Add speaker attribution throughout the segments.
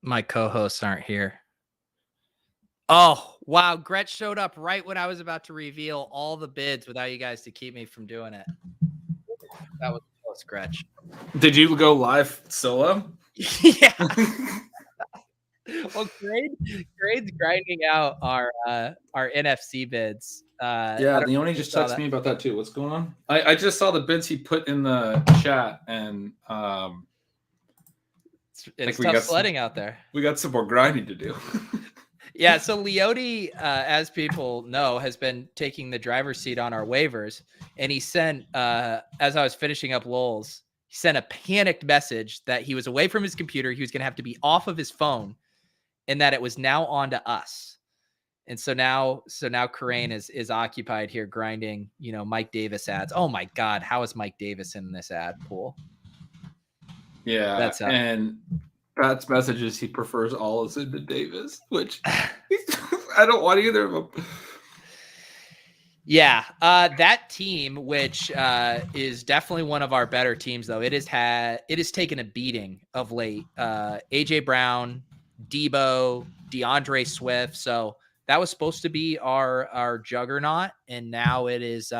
Speaker 1: My co-hosts aren't here. Oh, wow. Gretch showed up right when I was about to reveal all the bids without you guys to keep me from doing it. That was close, Gretch.
Speaker 2: Did you go live solo?
Speaker 1: Yeah. Well, Grade's grinding out our NFC bids.
Speaker 2: Yeah, Leone just texted me about that too. What's going on? I just saw the bids he put in the chat, and
Speaker 1: it's tough sledding out there.
Speaker 2: We got some more grinding to do.
Speaker 1: Yeah, so Leone, as people know, has been taking the driver's seat on our waivers, and he sent, as I was finishing up LOLs, he sent a panicked message that he was away from his computer, he was going to have to be off of his phone, and that it was now on to us. And so now Karain is occupied here grinding, Mike Davis ads. Oh my God, how is Mike Davis in this ad pool?
Speaker 2: Yeah,
Speaker 1: that's how.
Speaker 2: And Pat's message is he prefers Ollison to Davis, which I don't want either of them.
Speaker 1: Yeah, that team, which is definitely one of our better teams, though, it has taken a beating of late. AJ Brown, Debo, DeAndre Swift. So that was supposed to be our juggernaut, and now it is.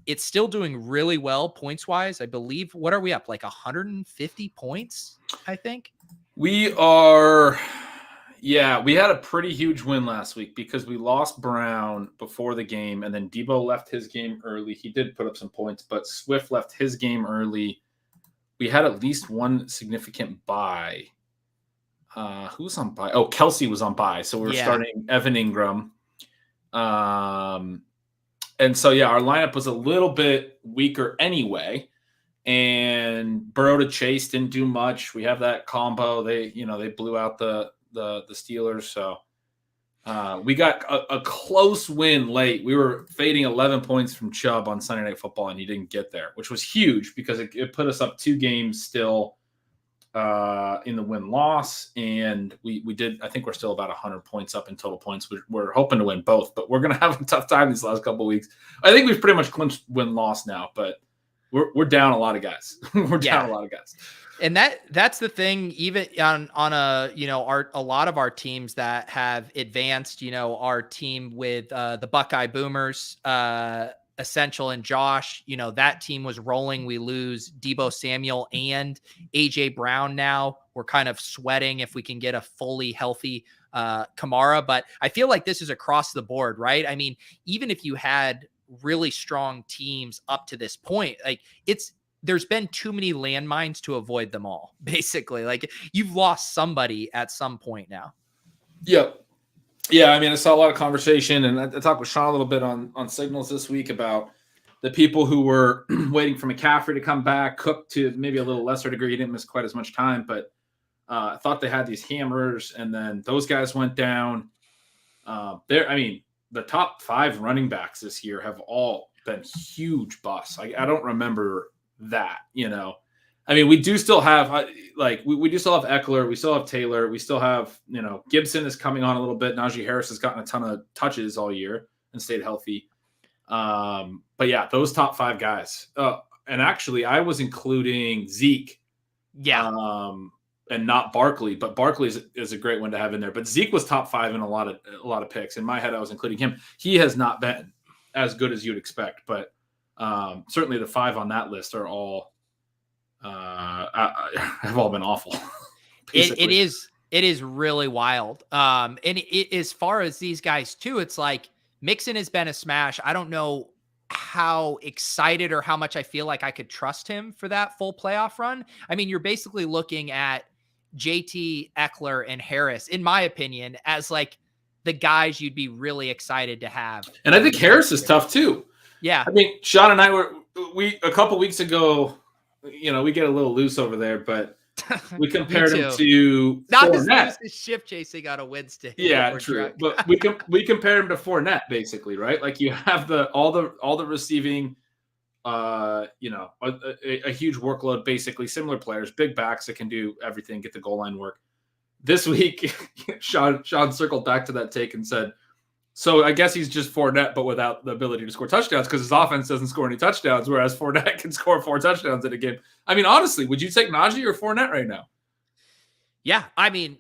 Speaker 1: It's still doing really well points wise. I believe. What are we up? Like 150 points, I think.
Speaker 2: We are. Yeah, we had a pretty huge win last week because we lost Brown before the game, and then Debo left his game early. He did put up some points, but Swift left his game early. We had at least one significant bye. Who's on bye? Oh, Kelsey was on bye, so we were starting Evan Ingram. And so, yeah, our lineup was a little bit weaker anyway. And Burrow to Chase didn't do much. We have that combo. They blew out the Steelers. So we got a close win late. We were fading 11 points from Chubb on Sunday Night Football, and he didn't get there, which was huge because it put us up 2 games still in the win-loss. And we did, I think we're still about 100 points up in total points. We're hoping to win both, but we're going to have a tough time these last couple of weeks. I think we've pretty much clinched win-loss now, but we're down a lot of guys. Down a lot of guys.
Speaker 1: And that's the thing, even on a lot of our teams that have advanced, our team with the Buckeye Boomers, Essential and Josh, that team was rolling. We lose Debo Samuel and AJ Brown now. We're kind of sweating if we can get a fully healthy Kamara, but I feel like this is across the board, right? I mean, even if you had really strong teams up to this point, like there's been too many landmines to avoid them all, basically. Like you've lost somebody at some point now.
Speaker 2: Yep. Yeah, I mean, I saw a lot of conversation, and I talked with Sean a little bit on Signals this week about the people who were waiting for McCaffrey to come back, Cook to maybe a little lesser degree. He didn't miss quite as much time, but I thought they had these hammers, and then those guys went down. The top 5 running backs this year have all been huge busts. I don't remember that, I mean, we do still have we do still have Eckler, we still have Taylor, we still have Gibson is coming on a little bit. Najee Harris has gotten a ton of touches all year and stayed healthy. But yeah, those top 5 guys. And actually, I was including Zeke, and not Barkley, but Barkley is a great one to have in there. But Zeke was top 5 in a lot of picks. In my head, I was including him. He has not been as good as you'd expect, but certainly the 5 on that list are all. Have all been awful.
Speaker 1: It is really wild. And as far as these guys too, it's like Mixon has been a smash. I don't know how excited or how much I feel like I could trust him for that full playoff run. I mean, you're basically looking at JT, Eckler, and Harris, in my opinion, as like the guys you'd be really excited to have.
Speaker 2: And I think Harris is tough too.
Speaker 1: Yeah.
Speaker 2: I mean, Sean and I were a couple weeks ago, we get a little loose over there, but We compared him
Speaker 1: too.
Speaker 2: to
Speaker 1: Not as
Speaker 2: Fournette.
Speaker 1: loose as shift chasing on a Wednesday.
Speaker 2: Yeah,
Speaker 1: before
Speaker 2: true.
Speaker 1: drunk.
Speaker 2: But we compare him to Fournette, basically, right? Like you have all the receiving, you know, a huge workload, basically similar players, big backs that can do everything, get the goal line work. This week, Sean circled back to that take and said, so I guess he's just Fournette, but without the ability to score touchdowns because his offense doesn't score any touchdowns, whereas Fournette can score 4 touchdowns in a game. I mean, honestly, would you take Najee or Fournette right now?
Speaker 1: Yeah, I mean,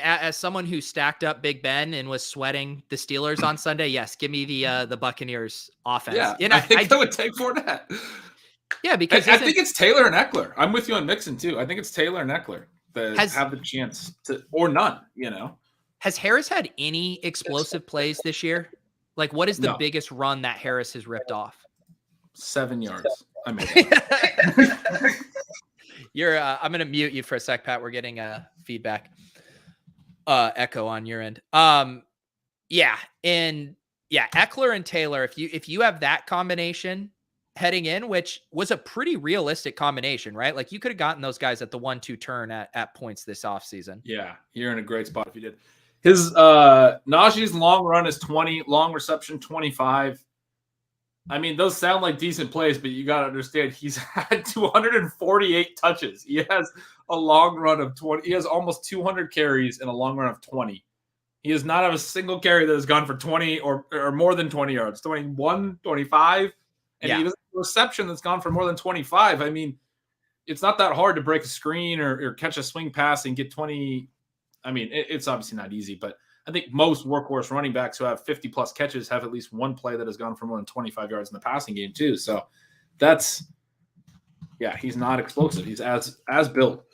Speaker 1: as someone who stacked up Big Ben and was sweating the Steelers on Sunday, yes, give me the Buccaneers offense.
Speaker 2: Yeah,
Speaker 1: And
Speaker 2: I think I would take Fournette.
Speaker 1: Yeah, because
Speaker 2: I think it's Taylor and Eckler. I'm with you on Mixon too. I think it's Taylor and Eckler that have the chance to, or none, you know.
Speaker 1: Has Harris had any explosive plays this year? Like, what is the
Speaker 2: No.
Speaker 1: biggest run that Harris has ripped off?
Speaker 2: 7 yards. I mean,
Speaker 1: I'm going to mute you for a sec, Pat. We're getting feedback, echo on your end. Yeah. And yeah, Eckler and Taylor, if you have that combination heading in, which was a pretty realistic combination, right? Like you could have gotten those guys at the 1-2 turn at points this offseason.
Speaker 2: Yeah. You're in a great spot if you did. His Najee's long run is 20, long reception 25. I mean, those sound like decent plays, but you got to understand he's had 248 touches. He has a long run of 20. He has almost 200 carries and a long run of 20. He does not have a single carry that has gone for 20 or more than 20 yards, 21, 25. And he doesn't have a reception that's gone for more than 25. I mean, it's not that hard to break a screen or catch a swing pass and get 20. I mean, it's obviously not easy, but I think most workhorse running backs who have 50-plus catches have at least one play that has gone for more than 25 yards in the passing game too. So he's not explosive. He's as built.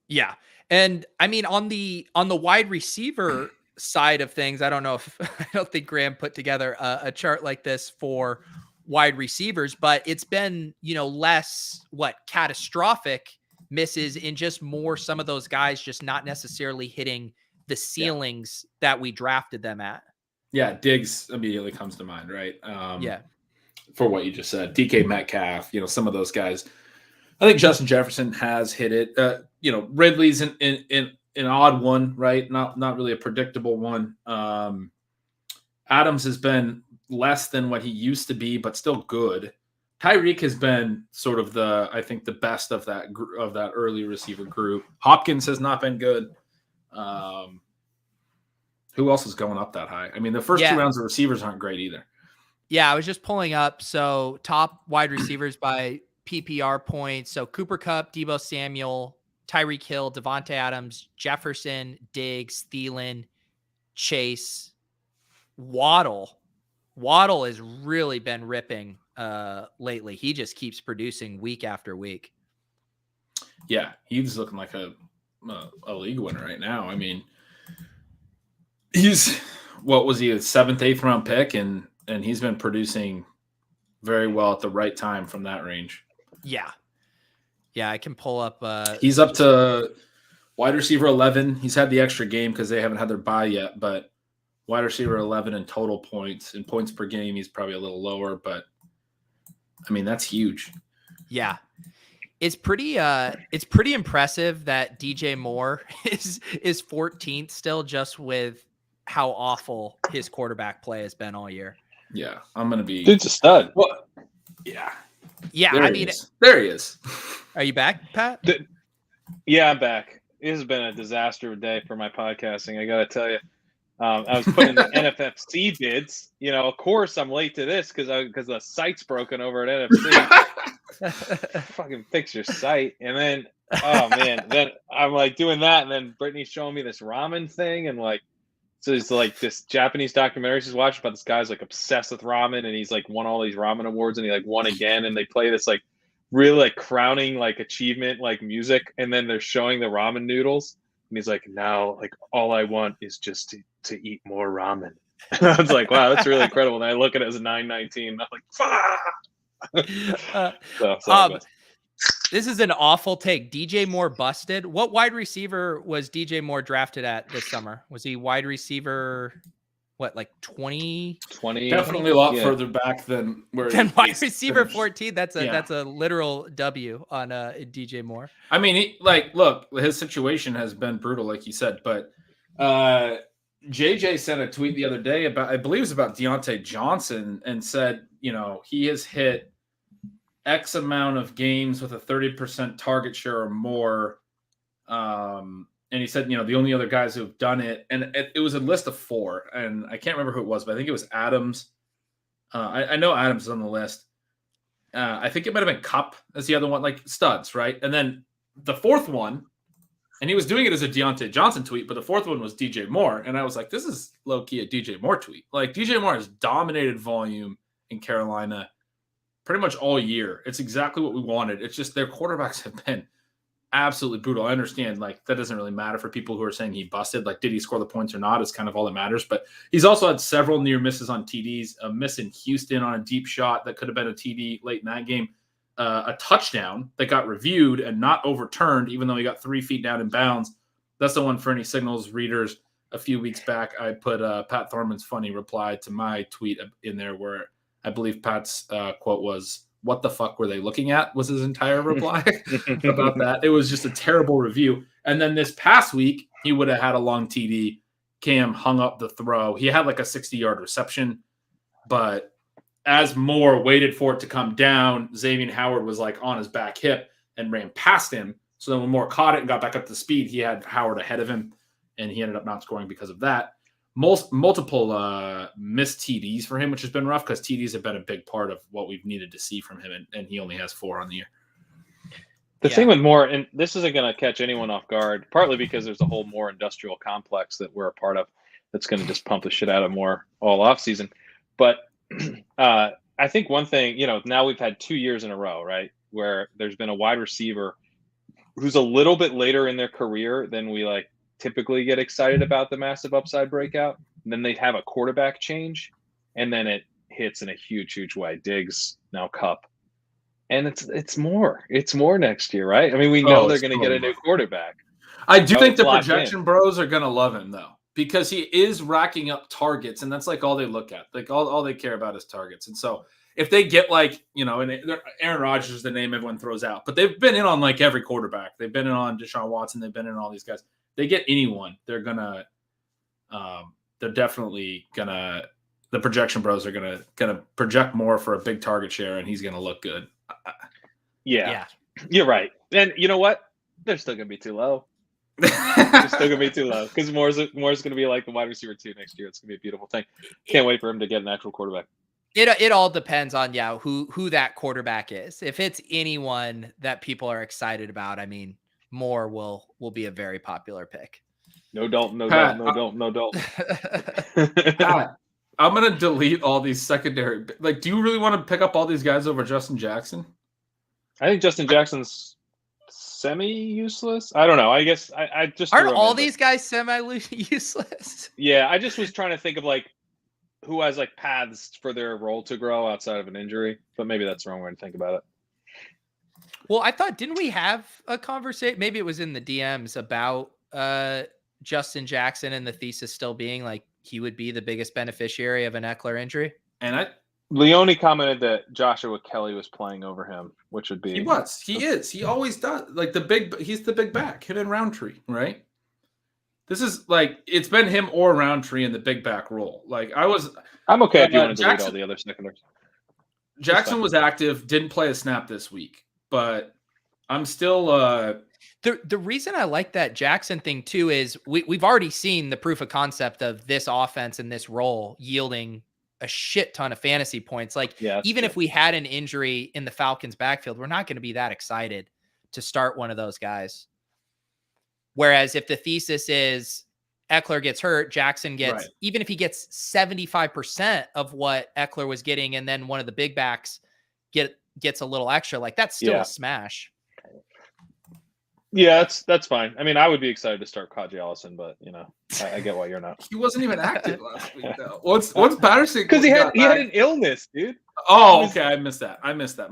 Speaker 1: Yeah. And I mean, on the wide receiver side of things, I don't think Graham put together a chart like this for wide receivers, but it's been, less catastrophic misses in just more some of those guys just not necessarily hitting the ceilings that we drafted them at.
Speaker 2: Yeah, Diggs immediately comes to mind, right?
Speaker 1: Yeah.
Speaker 2: For what you just said, DK Metcalf, some of those guys. I think Justin Jefferson has hit it. Ridley's an odd one, right? Not really a predictable one. Adams has been less than what he used to be, but still good. Tyreek has been sort of I think the best of that early receiver group. Hopkins has not been good. Who else is going up that high? I mean, the first 2 rounds of receivers aren't great either.
Speaker 1: Yeah, I was just pulling up. So top wide receivers by PPR points. So Cooper Kupp, Deebo Samuel, Tyreek Hill, Devontae Adams, Jefferson, Diggs, Thielen, Chase, Waddle. Waddle has really been ripping lately. He just keeps producing week after week.
Speaker 2: Yeah, he's looking like a league winner right now. I mean, he's what was he, a 7th, 8th round pick, and he's been producing very well at the right time from that range.
Speaker 1: Yeah, I can pull up.
Speaker 2: He's up to wide receiver 11. He's had the extra game because they haven't had their bye yet, but wide receiver 11 in total points. In points per game, he's probably a little lower, but I mean, that's huge.
Speaker 1: Yeah. It's pretty impressive that DJ Moore is 14th still, just with how awful his quarterback play has been all year.
Speaker 2: Yeah, I'm going to be...
Speaker 3: Dude's a stud.
Speaker 2: Well, yeah.
Speaker 1: Yeah,
Speaker 2: there he is.
Speaker 1: Are you back, Pat?
Speaker 3: Yeah, I'm back. It has been a disaster of a day for my podcasting, I got to tell you. I was putting the NFFC bids. Of course I'm late to this because the site's broken over at NFC. Fucking fix your site. And then, oh man, then I'm like doing that, and then Brittany's showing me this ramen thing, and so it's like this Japanese documentary she's watching about this guy's like obsessed with ramen, and he's like won all these ramen awards, and he like won again, and they play this like really like crowning like achievement like music, and then they're showing the ramen noodles, and he's like, now like all I want is just to eat more ramen. And I was like, wow, that's really incredible. And I look at it as a 919, and I'm like, fuck.
Speaker 1: This is an awful take. DJ Moore busted. What wide receiver was DJ Moore drafted at this summer? Was he wide receiver what, like 20
Speaker 2: Definitely a lot further back than where
Speaker 1: wide receiver
Speaker 2: finished.
Speaker 1: 14. That's a literal W on DJ Moore.
Speaker 2: I mean, look, his situation has been brutal, like you said, but JJ sent a tweet the other day about, I believe it was about Deontay Johnson, and said, he has hit X amount of games with a 30% target share or more. And he said, the only other guys who have done it, and it was a list of 4, and I can't remember who it was, but I think it was Adams. I know Adams is on the list. I think it might have been Cup as the other one, like studs, right? And then the 4th one, and he was doing it as a Deontay Johnson tweet, but the 4th one was DJ Moore. And I was like, this is low-key a DJ Moore tweet. Like, DJ Moore has dominated volume in Carolina pretty much all year. It's exactly what we wanted. It's just their quarterbacks have been absolutely brutal. I understand, like, that doesn't really matter for people who are saying he busted. Like, did he score the points or not is kind of all that matters. But he's also had several near misses on TDs, a miss in Houston on a deep shot that could have been a TD late in that game, a touchdown that got reviewed and not overturned, even though he got 3 feet down in bounds. That's the one for any Signals readers. A few weeks back, I put Pat Thorman's funny reply to my tweet in there where I believe Pat's quote was, "What the fuck were they looking at?" was his entire reply about that. It was just a terrible review. And then this past week, he would have had a long TD. Cam hung up the throw. He had like a 60-yard reception, but as Moore waited for it to come down, Xavier Howard was like on his back hip and ran past him. So then when Moore caught it and got back up to speed, he had Howard ahead of him, and he ended up not scoring because of that. Multiple missed TDs for him, which has been rough because TDs have been a big part of what we've needed to see from him, and he only has 4 on the year.
Speaker 3: The thing with Moore, and this isn't going to catch anyone off guard, partly because there's a whole Moore industrial complex that we're a part of that's going to just pump the shit out of Moore all offseason. But I think one thing, now we've had 2 years in a row, right, where there's been a wide receiver who's a little bit later in their career than we typically get excited about the massive upside breakout. And then they have a quarterback change, and then it hits in a huge way. Diggs, now Cup. And it's more next year, right? I mean, we know they're going to get a new quarterback.
Speaker 2: I do think the projection bros are going to love him, though, because he is racking up targets, and that's all they look at. All they care about is targets. And so if they get and Aaron Rodgers is the name everyone throws out, but they've been in on every quarterback. They've been in on Deshaun Watson. They've been in on all these guys. They get anyone, they're definitely gonna. The projection bros are gonna project more for a big target share, and he's gonna look good.
Speaker 3: Yeah, you're right. And you know what? They're still gonna be too low. They're still gonna be too low because Moore's gonna be like the wide receiver 2 next year. It's gonna be a beautiful thing. Can't wait for him to get an actual quarterback.
Speaker 1: It all depends on who that quarterback is. If it's anyone that people are excited about, I mean, Moore will be a very popular pick.
Speaker 3: No Dalton.
Speaker 2: Pat, I'm going to delete all these secondary. Do you really want to pick up all these guys over Justin Jackson?
Speaker 3: I think Justin Jackson's semi-useless. I don't know. I guess I just
Speaker 1: aren't all these guys semi-useless?
Speaker 3: Yeah, I just was trying to think of who has paths for their role to grow outside of an injury, but maybe that's the wrong way to think about it.
Speaker 1: Well, I thought, didn't we have a conversation? Maybe it was in the DMs about Justin Jackson and the thesis still being he would be the biggest beneficiary of an Eckler injury.
Speaker 2: And
Speaker 3: Leone commented that Joshua Kelly was playing over him, which would be
Speaker 2: he always does. He's the big back, him and Roundtree, right? This is it's been him or Roundtree in the big back role.
Speaker 3: I'm okay if you want to delete all the other secondaries.
Speaker 2: Jackson was active, didn't play a snap this week. But I'm still
Speaker 1: the reason I like that Jackson thing too is we've already seen the proof of concept of this offense and this role yielding a shit ton of fantasy points. Even if we had an injury in the Falcons backfield, we're not going to be that excited to start one of those guys. Whereas if the thesis is Eckler gets hurt, Jackson gets, even if he gets 75% of what Eckler was getting, and then one of the big backs gets a little extra, that's still a smash.
Speaker 3: Yeah, that's fine. I mean, I would be excited to start Kaji Allison, but I get why you're not.
Speaker 2: He wasn't even active last week, though. Once Patterson,
Speaker 3: because he had an illness, dude.
Speaker 2: Oh, okay, I missed that.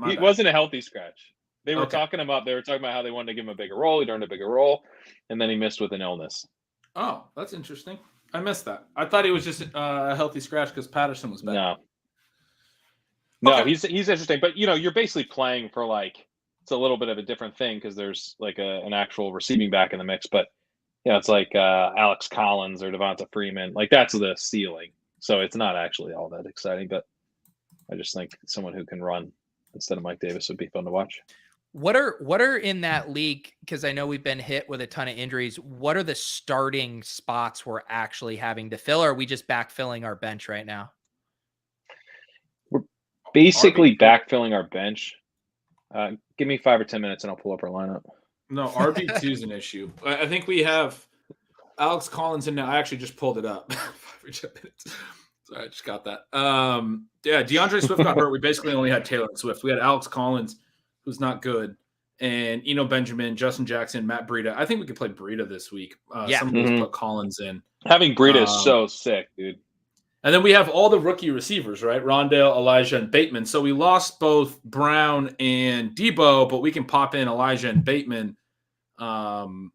Speaker 3: He wasn't a healthy scratch. They were talking about how they wanted to give him a bigger role. He earned a bigger role, and then he missed with an illness.
Speaker 2: Oh, that's interesting. I missed that. I thought he was just a healthy scratch because Patterson was back.
Speaker 3: No,
Speaker 2: Okay.
Speaker 3: he's interesting, but you're basically playing for like it's a little bit of a different thing because there's like an actual receiving back in the mix, but it's like Alex Collins or Devonta Freeman, like that's the ceiling. So it's not actually all that exciting, but I just think someone who can run instead of Mike Davis would be fun to watch.
Speaker 1: What are in that league? Because I know we've been hit with a ton of injuries. What are the starting spots we're actually having to fill? Or are we just backfilling our bench right now?
Speaker 3: We're basically backfilling our bench. Give me 5 or 10 minutes and I'll pull up our lineup.
Speaker 2: No, RB2 is an issue. I think we have Alex Collins in now. I actually just pulled it up. 5 or 10 minutes. Sorry, I just got that. DeAndre Swift got hurt. We basically only had Taylor Swift. We had Alex Collins, who's not good, and Eno Benjamin, Justin Jackson, Matt Breida. I think we could play Breida this week. Somebody put Collins in.
Speaker 3: Having Breida is so sick, dude.
Speaker 2: And then we have all the rookie receivers, right? Rondale, Elijah, and Bateman. So we lost both Brown and Debo, but we can pop in Elijah and Bateman. And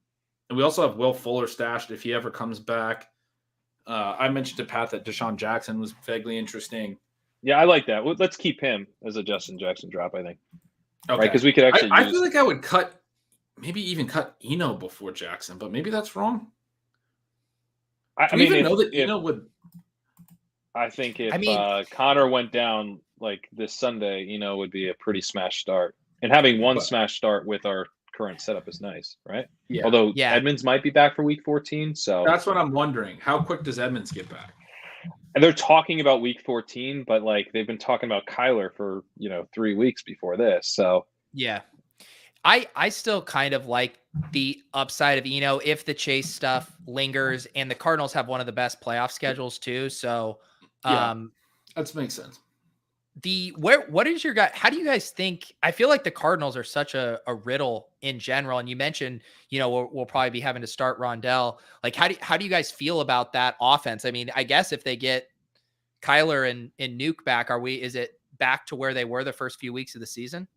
Speaker 2: we also have Will Fuller stashed if he ever comes back. I mentioned to Pat that Deshaun Jackson was vaguely interesting.
Speaker 3: Yeah, I like that. Let's keep him as a Justin Jackson drop, I think.
Speaker 2: Okay.
Speaker 3: Right, because we could actually
Speaker 2: I feel like I would maybe even cut Eno before Jackson, but maybe that's wrong.
Speaker 3: I mean,
Speaker 2: know that Eno would...
Speaker 3: I think if Connor went down like this Sunday, would be a pretty smash start. And having one smash start with our current setup is nice, right?
Speaker 2: Yeah.
Speaker 3: Although Edmonds might be back for week 14, so
Speaker 2: that's what I'm wondering. How quick does Edmonds get back?
Speaker 3: And they're talking about week 14, but like they've been talking about Kyler for 3 weeks before this. So
Speaker 1: yeah, I still kind of like the upside of Eno if the Chase stuff lingers, and the Cardinals have one of the best playoff schedules too. So
Speaker 2: that makes sense.
Speaker 1: What is your guy? How do you guys think? I feel like the Cardinals are such a riddle in general. And you mentioned, we'll probably be having to start Rondell. Like, how do you guys feel about that offense? I mean, I guess if they get Kyler and Nuke back, is it back to where they were the first few weeks of the season?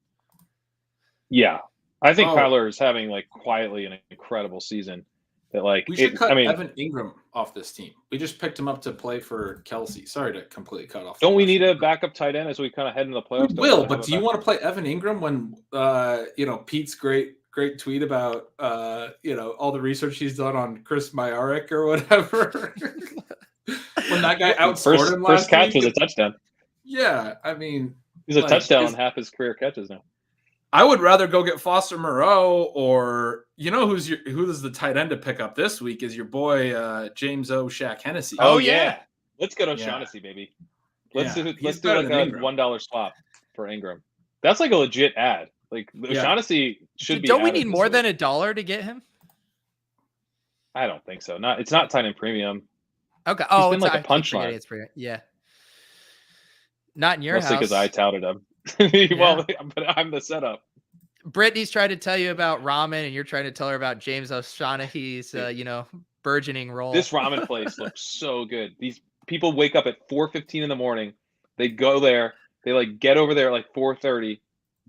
Speaker 3: Yeah, I think Kyler is having like quietly an incredible season. That like
Speaker 2: we should cut Evan Ingram off this team. We just picked him up to play for Kelsey. Sorry to completely cut off.
Speaker 3: Don't we need a backup tight end as we kind of head into the playoffs?
Speaker 2: We will, but do you want to play Evan Ingram when Pete's great tweet about all the research he's done on Chris Myarick or whatever? When that guy outscored him last
Speaker 3: first catch
Speaker 2: week,
Speaker 3: was a touchdown.
Speaker 2: Yeah, I mean
Speaker 3: he's a touchdown on half his career catches now.
Speaker 2: I would rather go get Foster Moreau or who's the tight end to pick up this week is your boy James O. Shaq Hennessy.
Speaker 3: Oh yeah. Let's get O'Shaughnessy, baby. Let's do like a $1 swap for Ingram. That's like a legit ad. Like O'Shaughnessy should be.
Speaker 1: Don't we need more than $1 to get him?
Speaker 3: I don't think so. It's not tight end premium.
Speaker 1: Okay.
Speaker 3: He's been like a punchline.
Speaker 1: Yeah. Not in your house.
Speaker 3: Mostly because I touted him. Well, but I'm the setup.
Speaker 1: Brittany's trying to tell you about Ramen, and you're trying to tell her about James O'Shaughnessy's, burgeoning role.
Speaker 3: This ramen place looks so good. These people wake up at 4:15 in the morning. They go there. They like get over there at like 4:30.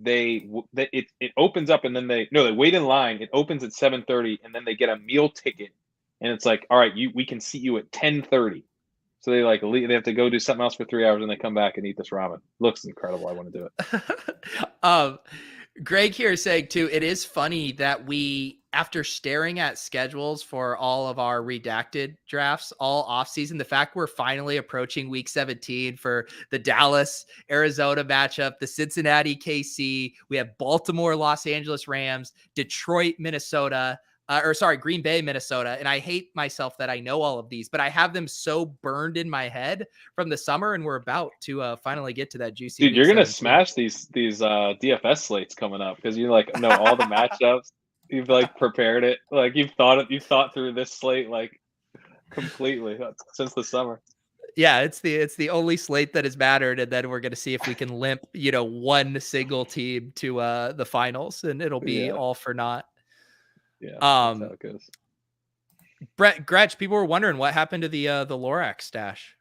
Speaker 3: It opens up, and then they wait in line. It opens at 7:30, and then they get a meal ticket, and it's like, all right, we can seat you at 10:30. So they like leave, they have to go do something else for 3 hours, and they come back and eat this ramen. Looks incredible. I want to do
Speaker 1: it. Greg here is saying too, it is funny that we, after staring at schedules for all of our redacted drafts all offseason, the fact we're finally approaching week 17 for the Dallas Arizona matchup, the Cincinnati KC, we have Baltimore, Los Angeles Rams, Detroit, Minnesota, Green Bay, Minnesota. And I hate myself that I know all of these, but I have them so burned in my head from the summer, and we're about to finally get to that juicy.
Speaker 3: Dude, you're going to smash these DFS slates coming up because you like know all the matchups. You've like prepared it. Like you've thought through this slate like completely since the summer.
Speaker 1: Yeah, it's the only slate that has mattered, and then we're going to see if we can limp, one single team to the finals, and it'll be all for naught.
Speaker 3: Yeah, that's how it goes.
Speaker 1: Brett Gretsch, people were wondering what happened to the Lorax stash.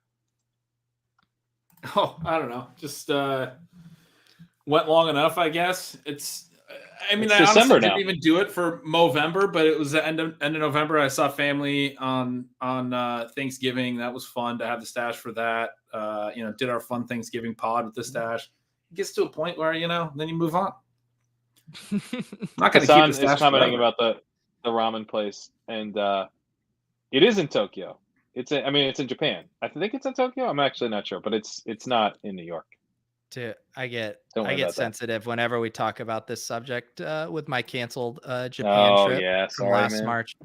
Speaker 2: Oh, I don't know. Just went long enough, I guess. I mean,
Speaker 3: It's
Speaker 2: I honestly
Speaker 3: December
Speaker 2: didn't
Speaker 3: now.
Speaker 2: even do it for Movember, but it was the end of November. I saw family on Thanksgiving. That was fun to have the stash for that. Did our fun Thanksgiving pod with the stash. It gets to a point where then you move on. I'm not going to keep the
Speaker 3: Hassan
Speaker 2: stash
Speaker 3: is commenting
Speaker 2: forever.
Speaker 3: about the ramen place, and it is in Tokyo. It's in Japan. I think it's in Tokyo. I'm actually not sure, but it's not in New York.
Speaker 1: I get
Speaker 3: Don't worry about that.
Speaker 1: sensitive whenever we talk about this subject with my canceled Japan
Speaker 3: Oh
Speaker 1: trip
Speaker 3: yeah,
Speaker 1: from
Speaker 3: sorry,
Speaker 1: last
Speaker 3: man.
Speaker 1: March.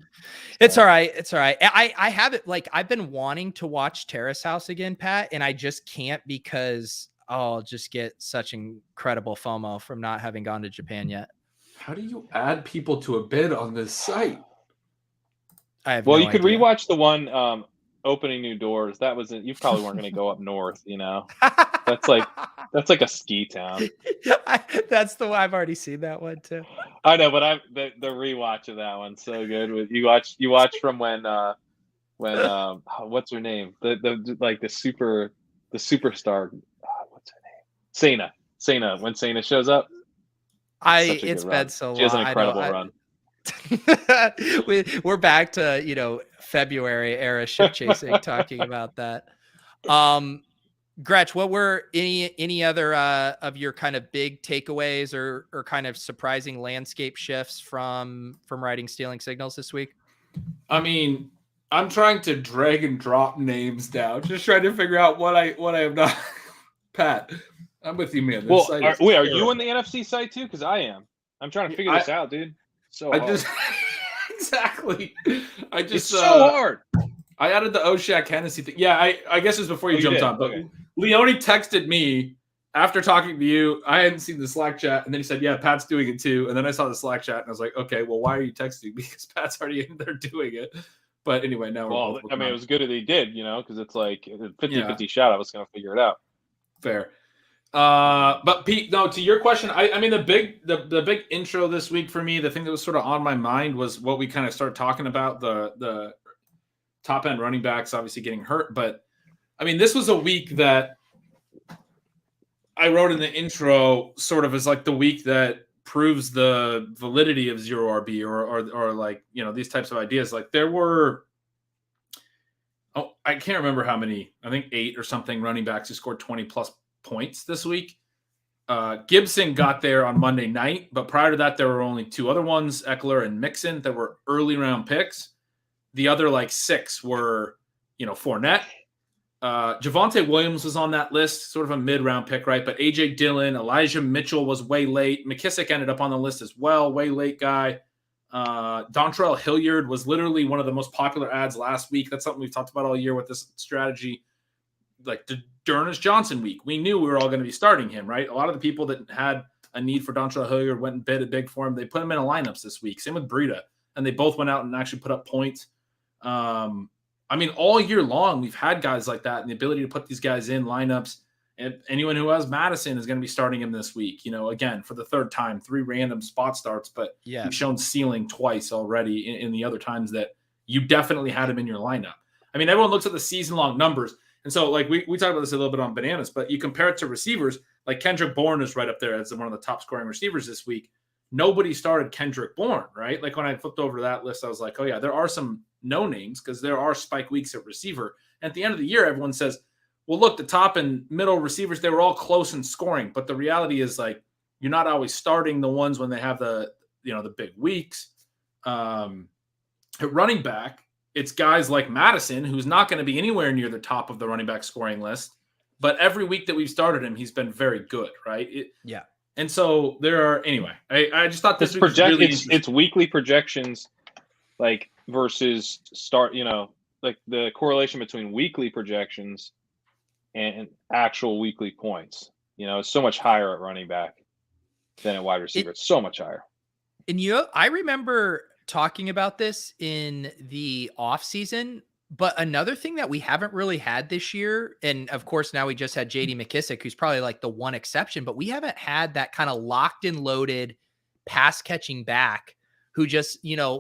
Speaker 1: It's all right. It's all right. I have it like I've been wanting to watch Terrace House again, Pat, and I just can't because I'll just get such incredible FOMO from not having gone to Japan yet.
Speaker 2: How do you add people to a bid on this site?
Speaker 1: I have
Speaker 3: Well,
Speaker 1: no
Speaker 3: you could
Speaker 1: idea.
Speaker 3: rewatch the one opening new doors. That was you probably weren't going to go up north. That's like a ski town.
Speaker 1: That's the one. I've already seen that one too.
Speaker 3: I know, but the rewatch of that one's so good. You watch from when what's her name? The superstar. What's her name? Sena. When Sena shows up,
Speaker 1: It's been so long.
Speaker 3: She has an incredible run.
Speaker 1: We're back to February era ship chasing talking about that. Gretch, what were any other of your kind of big takeaways or kind of surprising landscape shifts from writing Stealing Signals this week?
Speaker 2: I mean, I'm trying to drag and drop names down, just trying to figure out what I have not. Pat, I'm with you, man.
Speaker 3: Well, are you on the NFC site too? Because I am. I'm trying to figure this out, dude.
Speaker 2: Exactly.
Speaker 3: It's so hard.
Speaker 2: I added the Oshak Hennessy thing. Yeah, I guess it was before you jumped on. But okay. Leone texted me after talking to you. I hadn't seen the Slack chat, and then he said, "Yeah, Pat's doing it too." And then I saw the Slack chat, and I was like, "Okay, well, why are you texting?" Because Pat's already in there doing it. But anyway, now we're both.
Speaker 3: It was good that he did, because it's like a 50-50 shot. I was going to figure it out.
Speaker 2: Fair. But Pete, no, to your question, I mean the big intro this week for me, the thing that was sort of on my mind was what we kind of started talking about, the top end running backs obviously getting hurt. But I mean, this was a week that I wrote in the intro sort of as like the week that proves the validity of zero RB or like, these types of ideas. Like there were, I can't remember how many, I think 8 or something running backs who scored 20 plus points this week. Gibson got there on Monday night, but prior to that, there were only 2 other ones, Eckler and Mixon, that were early round picks. The other 6 were, Fournette. Javonte Williams was on that list, sort of a mid-round pick, right? But A.J. Dillon, Elijah Mitchell was way late. McKissick ended up on the list as well, way late guy. Dontrell Hilliard was literally one of the most popular ads last week. That's something we've talked about all year with this strategy. Like the D'Ernest Johnson week, we knew we were all going to be starting him, right? A lot of the people that had a need for Dontrell Hilliard went and bid it big for him. They put him in lineups this week. Same with Breida, and they both went out and actually put up points. I mean, all year long, we've had guys like that and the ability to put these guys in lineups. And anyone who has Madison is going to be starting him this week, again, for the third time, 3 random spot starts, but we've shown ceiling twice already in the other times that you definitely had him in your lineup. I mean, everyone looks at the season-long numbers. And so, we talked about this a little bit on Bananas, but you compare it to receivers, like Kendrick Bourne is right up there as one of the top scoring receivers this week. Nobody started Kendrick Bourne, right? Like when I flipped over to that list, I was like, oh yeah, there are some no names because there are spike weeks at receiver. And at the end of the year, everyone says, well, look, the top and middle receivers, they were all close in scoring. But the reality is you're not always starting the ones when they have the big weeks. At running back, it's guys like Madison, who's not going to be anywhere near the top of the running back scoring list. But every week that we've started him, he's been very good, right?
Speaker 1: Yeah.
Speaker 2: And so there are, anyway, I just thought this was really interesting.
Speaker 3: It's weekly projections, versus start, the correlation between weekly projections and actual weekly points. It's so much higher at running back than at wide receiver. It's so much higher.
Speaker 1: And I remember talking about this in the off season, but another thing that we haven't really had this year, and of course now we just had JD McKissick, who's probably the one exception, but we haven't had that kind of locked and loaded pass catching back who just,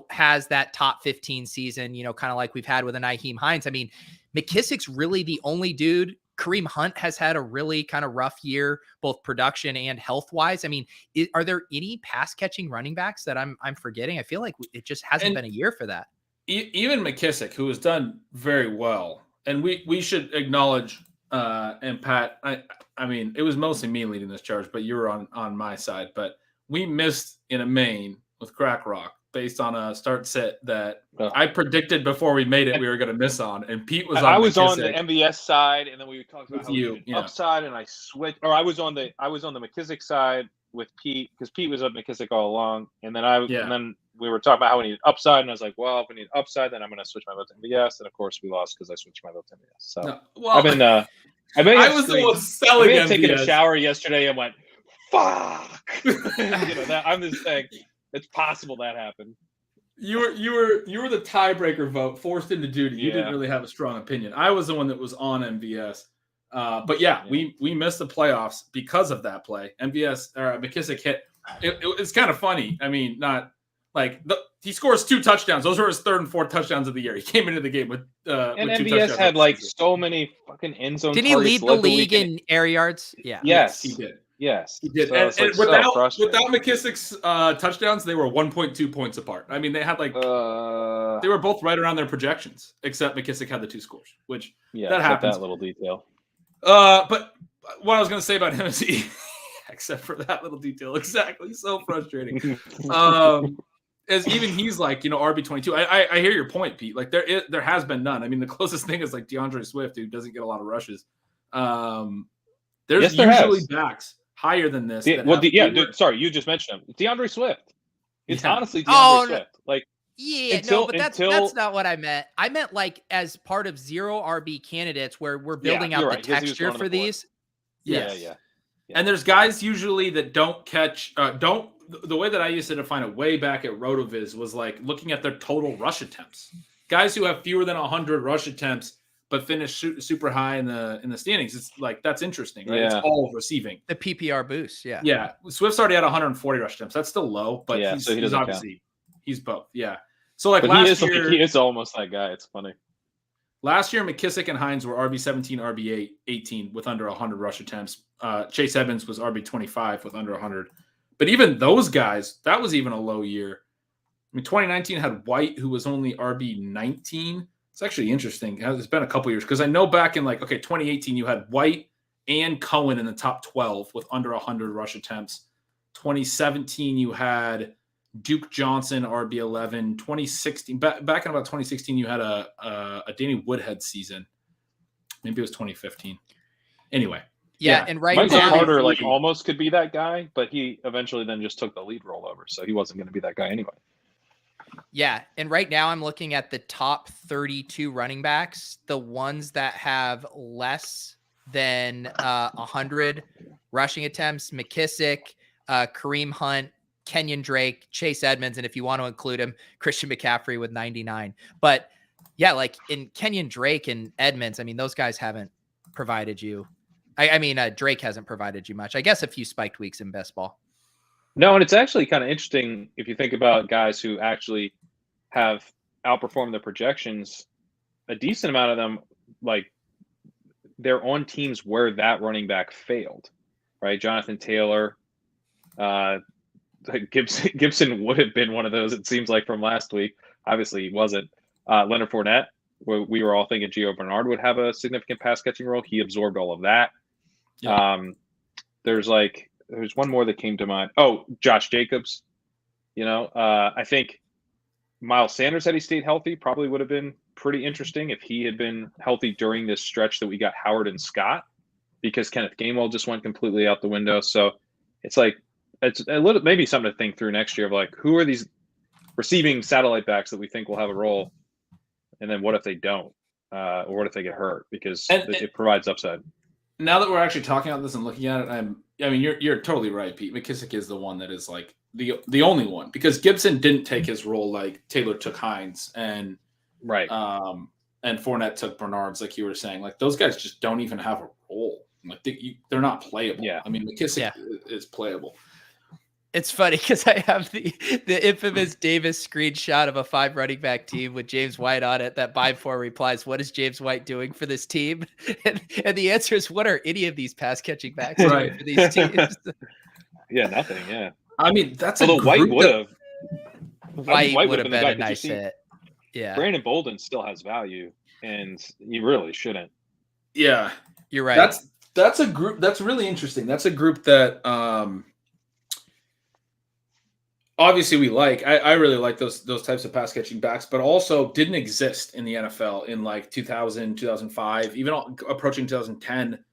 Speaker 1: has that top 15 season, kind of like we've had with a Nyheim Hines. I mean, McKissick's really the only dude Kareem Hunt has had a really kind of rough year, both production and health wise. I mean, are there any pass catching running backs that I'm forgetting? I feel like it just hasn't been a year for that.
Speaker 2: Even McKissick, who has done very well, and we should acknowledge, and Pat, I mean, it was mostly me leading this charge, but you were on my side. But we missed in a main with Crack Rock based on a start set that I predicted before we made it we were going to miss on, and Pete was on.
Speaker 3: I was
Speaker 2: McKissick
Speaker 3: on the MVS side, and then we talked about how we needed upside, and I switched. Or I was on the McKissick side with Pete because Pete was up McKissick all along, and then and then we were talking about how we needed upside, and I was like, well, if we need upside, then I'm going to switch my vote to MVS, and of course we lost because I switched my vote to MVS. So I've been I was the one selling MVS. Taking a shower yesterday and went, fuck. I'm just saying it's possible that happened.
Speaker 2: You were the tiebreaker vote, forced into duty. You didn't really have a strong opinion. I was the one that was on MVS. But we missed the playoffs because of that play. McKissick hit. It's kind of funny. I mean, not like he scores 2 touchdowns. Those were his 3rd and 4th touchdowns of the year. He came into the game with
Speaker 3: and
Speaker 2: with 2
Speaker 3: MVS
Speaker 2: touchdowns.
Speaker 3: Had like so many fucking end zone.
Speaker 1: Didn't he lead the league in air yards? Yeah.
Speaker 3: Yes,
Speaker 2: he did.
Speaker 3: Yes,
Speaker 2: he did.
Speaker 3: So
Speaker 2: and without McKissick's touchdowns, they were 1.2 points apart. I mean, they had like they were both right around their projections, except McKissick had the 2 scores, which that happens.
Speaker 3: That little detail.
Speaker 2: But what I was going to say about him is except for that little detail, exactly, so frustrating. As even he's like, RB22. I hear your point, Pete. Like there has been none. I mean, the closest thing is like DeAndre Swift, who doesn't get a lot of rushes. There's usually backs higher than this.
Speaker 3: Sorry, you just mentioned him. DeAndre Swift. It's honestly DeAndre Swift. Like,
Speaker 1: that's not what I meant. I meant like as part of 0 RB candidates where we're building out the texture for these.
Speaker 2: Yeah. And there's guys usually that don't catch. The way that I used to define it way back at RotoViz was like looking at their total rush attempts. Guys who have fewer than 100 rush attempts but finish super high in the standings. It's like, that's interesting, right? It's all receiving.
Speaker 1: The PPR boost, yeah.
Speaker 2: Yeah. Swift's already had 140 rush attempts. That's still low, but he's obviously count. He's both. Yeah. So like last year,
Speaker 3: he is almost that guy. It's funny.
Speaker 2: Last year, McKissick and Hines were RB17, RB18 with under 100 rush attempts. Chase Edmonds was RB25 with under 100. But even those guys, that was even a low year. I mean, 2019 had White, who was only RB19. It's actually interesting. It's been a couple years because I know back in 2018, you had White and Cohen in the top 12 with under 100 rush attempts. 2017, you had Duke Johnson, RB11. 2016, back in about 2016, you had a Danny Woodhead season. Maybe it was 2015. Anyway.
Speaker 1: Yeah, and right
Speaker 3: Michael
Speaker 1: now,
Speaker 3: Carter almost could be that guy, but he eventually then just took the lead role over, so he wasn't going to be that guy anyway.
Speaker 1: Yeah, and right now I'm looking at the top 32 running backs, the ones that have less than 100 rushing attempts: McKissick, Kareem Hunt, Kenyon Drake, Chase Edmonds, and if you want to include him, Christian McCaffrey with 99. But yeah, like in Kenyon Drake and Edmonds, I mean, those guys haven't provided you. I mean, Drake hasn't provided you much. I guess a few spiked weeks in best ball.
Speaker 3: No, and it's actually kind of interesting if you think about guys who actually have outperformed their projections. A decent amount of them, like, they're on teams where that running back failed, right? Jonathan Taylor, Gibson would have been one of those, it seems like, from last week. Obviously, he wasn't. Leonard Fournette, where we were all thinking Gio Bernard would have a significant pass catching role. He absorbed all of that. Yeah. There's one more that came to mind. Oh, Josh Jacobs. I think Miles Sanders, had he stayed healthy, probably would have been pretty interesting if he had been healthy during this stretch that we got Howard and Scott, because Kenneth Gainwell just went completely out the window. So it's a little, maybe something to think through next year of like, who are these receiving satellite backs that we think will have a role? And then what if they don't? Or what if they get hurt? Because it provides upside.
Speaker 2: Now that we're actually talking about this and looking at it, you're totally right, Pete. McKissick is the one that is like the only one, because Gibson didn't take his role like Taylor took Hines and and Fournette took Bernard's, like you were saying. Like, those guys just don't even have a role. Like, they're not playable.
Speaker 3: Yeah.
Speaker 2: I mean, McKissick is playable.
Speaker 1: It's funny because I have the infamous Davis screenshot of a 5 running back team with James White on it that by 4 replies, "What is James White doing for this team?" And the answer is, "What are any of these pass catching backs doing
Speaker 2: Right.
Speaker 1: for these teams?"
Speaker 3: Yeah, nothing. Yeah.
Speaker 2: I mean, that's
Speaker 3: Although
Speaker 2: a
Speaker 3: White
Speaker 2: group
Speaker 3: would
Speaker 2: that,
Speaker 3: have,
Speaker 1: White
Speaker 3: White
Speaker 1: would
Speaker 3: would have
Speaker 1: have
Speaker 3: been the
Speaker 1: been
Speaker 3: guy.
Speaker 1: a
Speaker 3: But you
Speaker 1: nice
Speaker 3: see,
Speaker 1: hit. Yeah,
Speaker 3: Brandon Bolden still has value, and you really shouldn't.
Speaker 2: yeah,
Speaker 1: you're right.
Speaker 2: that's a group that's really interesting. That's a group that obviously we like. I really like those types of pass catching backs, but also didn't exist in the NFL in like 2000, 2005, even approaching 2010.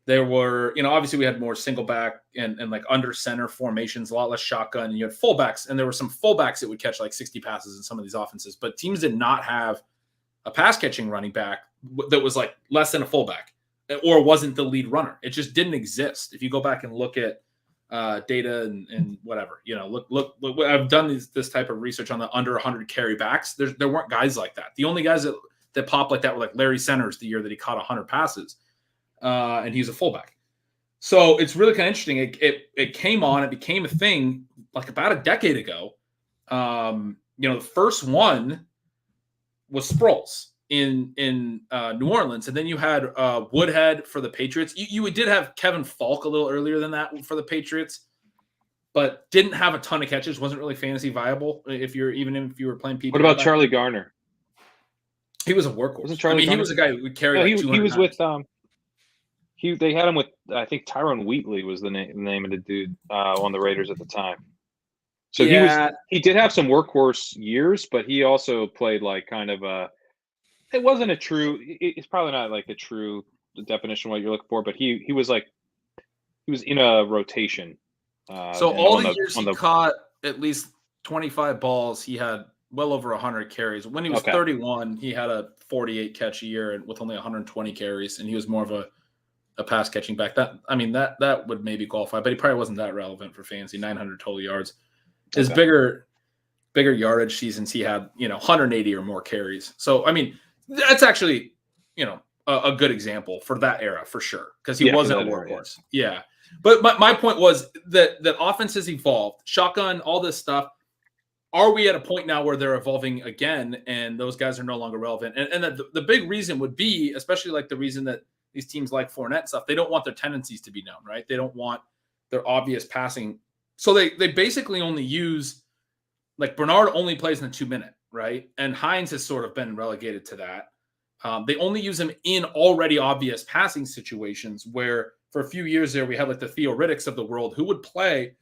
Speaker 2: There were, obviously we had more single back and like under center formations, a lot less shotgun. And you had fullbacks, and there were some fullbacks that would catch like 60 passes in some of these offenses, but teams did not have a pass catching running back that was like less than a fullback or wasn't the lead runner. It just didn't exist. If you go back and look at data and whatever, look, I've done this type of research on the under 100 carry backs. There weren't guys like that. The only guys that popped like that were like Larry Centers the year that he caught 100 passes. And he's a fullback. So it's really kind of interesting. It came on, it became a thing like about a decade ago. The first one was Sproles in New Orleans, and then you had Woodhead for the Patriots. You did have Kevin Falk a little earlier than that for the Patriots, but didn't have a ton of catches. Wasn't really fantasy viable if you were playing PPR.
Speaker 3: What about Charlie Garner?
Speaker 2: He was a workhorse.
Speaker 3: Wasn't Charlie Garner?
Speaker 2: He was a guy who would carry.
Speaker 3: No,
Speaker 2: like
Speaker 3: he was
Speaker 2: times.
Speaker 3: with they had him with, I think Tyrone Wheatley was the name of the dude on the Raiders at the time. So he did have some workhorse years, but he also played like kind of it wasn't a true, it's probably not like a true definition of what you're looking for, but he was in a rotation.
Speaker 2: So all the years he caught at least 25 balls, he had well over 100 carries. When he was 31, he had a 48 catch a year and with only 120 carries, and he was more of a pass catching back. That would maybe qualify, but he probably wasn't that relevant for fantasy. 900 total yards. His bigger yardage seasons, he had 180 or more carries. So that's actually a good example for that era for sure, because he wasn't a workhorse. Yeah. But my point was that offense has evolved, shotgun, all this stuff. Are we at a point now where they're evolving again, and those guys are no longer relevant? And the big reason would be, especially like the reason that these teams like Fournette and stuff, they don't want their tendencies to be known, right? They don't want their obvious passing. So they basically only use, like Bernard only plays in the 2-minute, right? And Hines has sort of been relegated to that. They only use him in already obvious passing situations where for a few years there, we had like the Theo Riddicks of the world who would play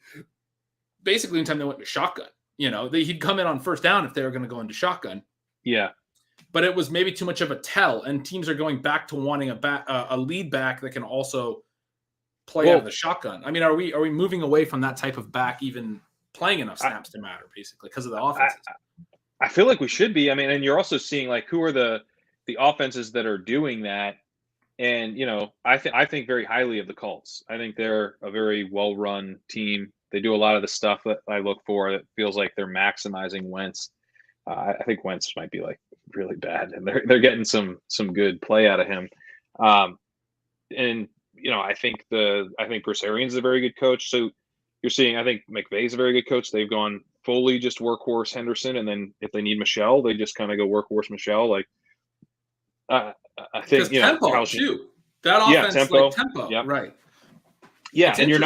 Speaker 2: basically anytime they went to shotgun. He'd come in on first down if they were going to go into shotgun.
Speaker 3: Yeah.
Speaker 2: But it was maybe too much of a tell, and teams are going back to wanting a lead back that can also play out of the shotgun. Are we moving away from that type of back even playing enough snaps to matter, basically, because of the offenses?
Speaker 3: I feel like we should be. And you're also seeing like who are the offenses that are doing that. And I think very highly of the Colts. I think they're a very well-run team. They do a lot of the stuff that I look for. That feels like they're maximizing Wentz. I think Wentz might be like really bad, and they're getting some good play out of him. And I think Bruce Arians is a very good coach. So you're seeing, I think McVay's a very good coach. They've gone fully just workhorse Henderson, and then if they need Michelle, they just kind of go workhorse Michelle. Like I think
Speaker 2: tempo too. That offense, tempo.
Speaker 3: Yep.
Speaker 2: Right?
Speaker 3: Yeah, and you're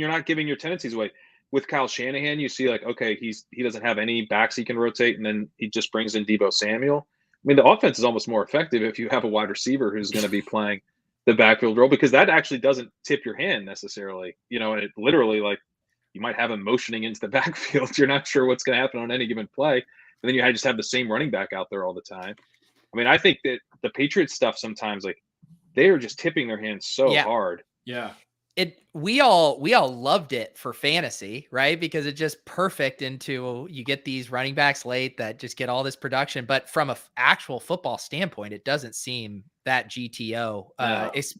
Speaker 3: not giving your tendencies away. With Kyle Shanahan, you see like, okay, he doesn't have any backs he can rotate, and then he just brings in Deebo Samuel. The offense is almost more effective if you have a wide receiver who's going to be playing the backfield role, because that actually doesn't tip your hand necessarily. And it literally, like, you might have him motioning into the backfield. You're not sure what's going to happen on any given play, and then you just have the same running back out there all the time. I think that the Patriots stuff sometimes, like, they are just tipping their hands so hard.
Speaker 2: Yeah.
Speaker 1: We all loved it for fantasy, right? Because it just perfect into, you get these running backs late that just get all this production. But from a actual football standpoint, it doesn't seem that GTO.
Speaker 2: No.
Speaker 1: It's,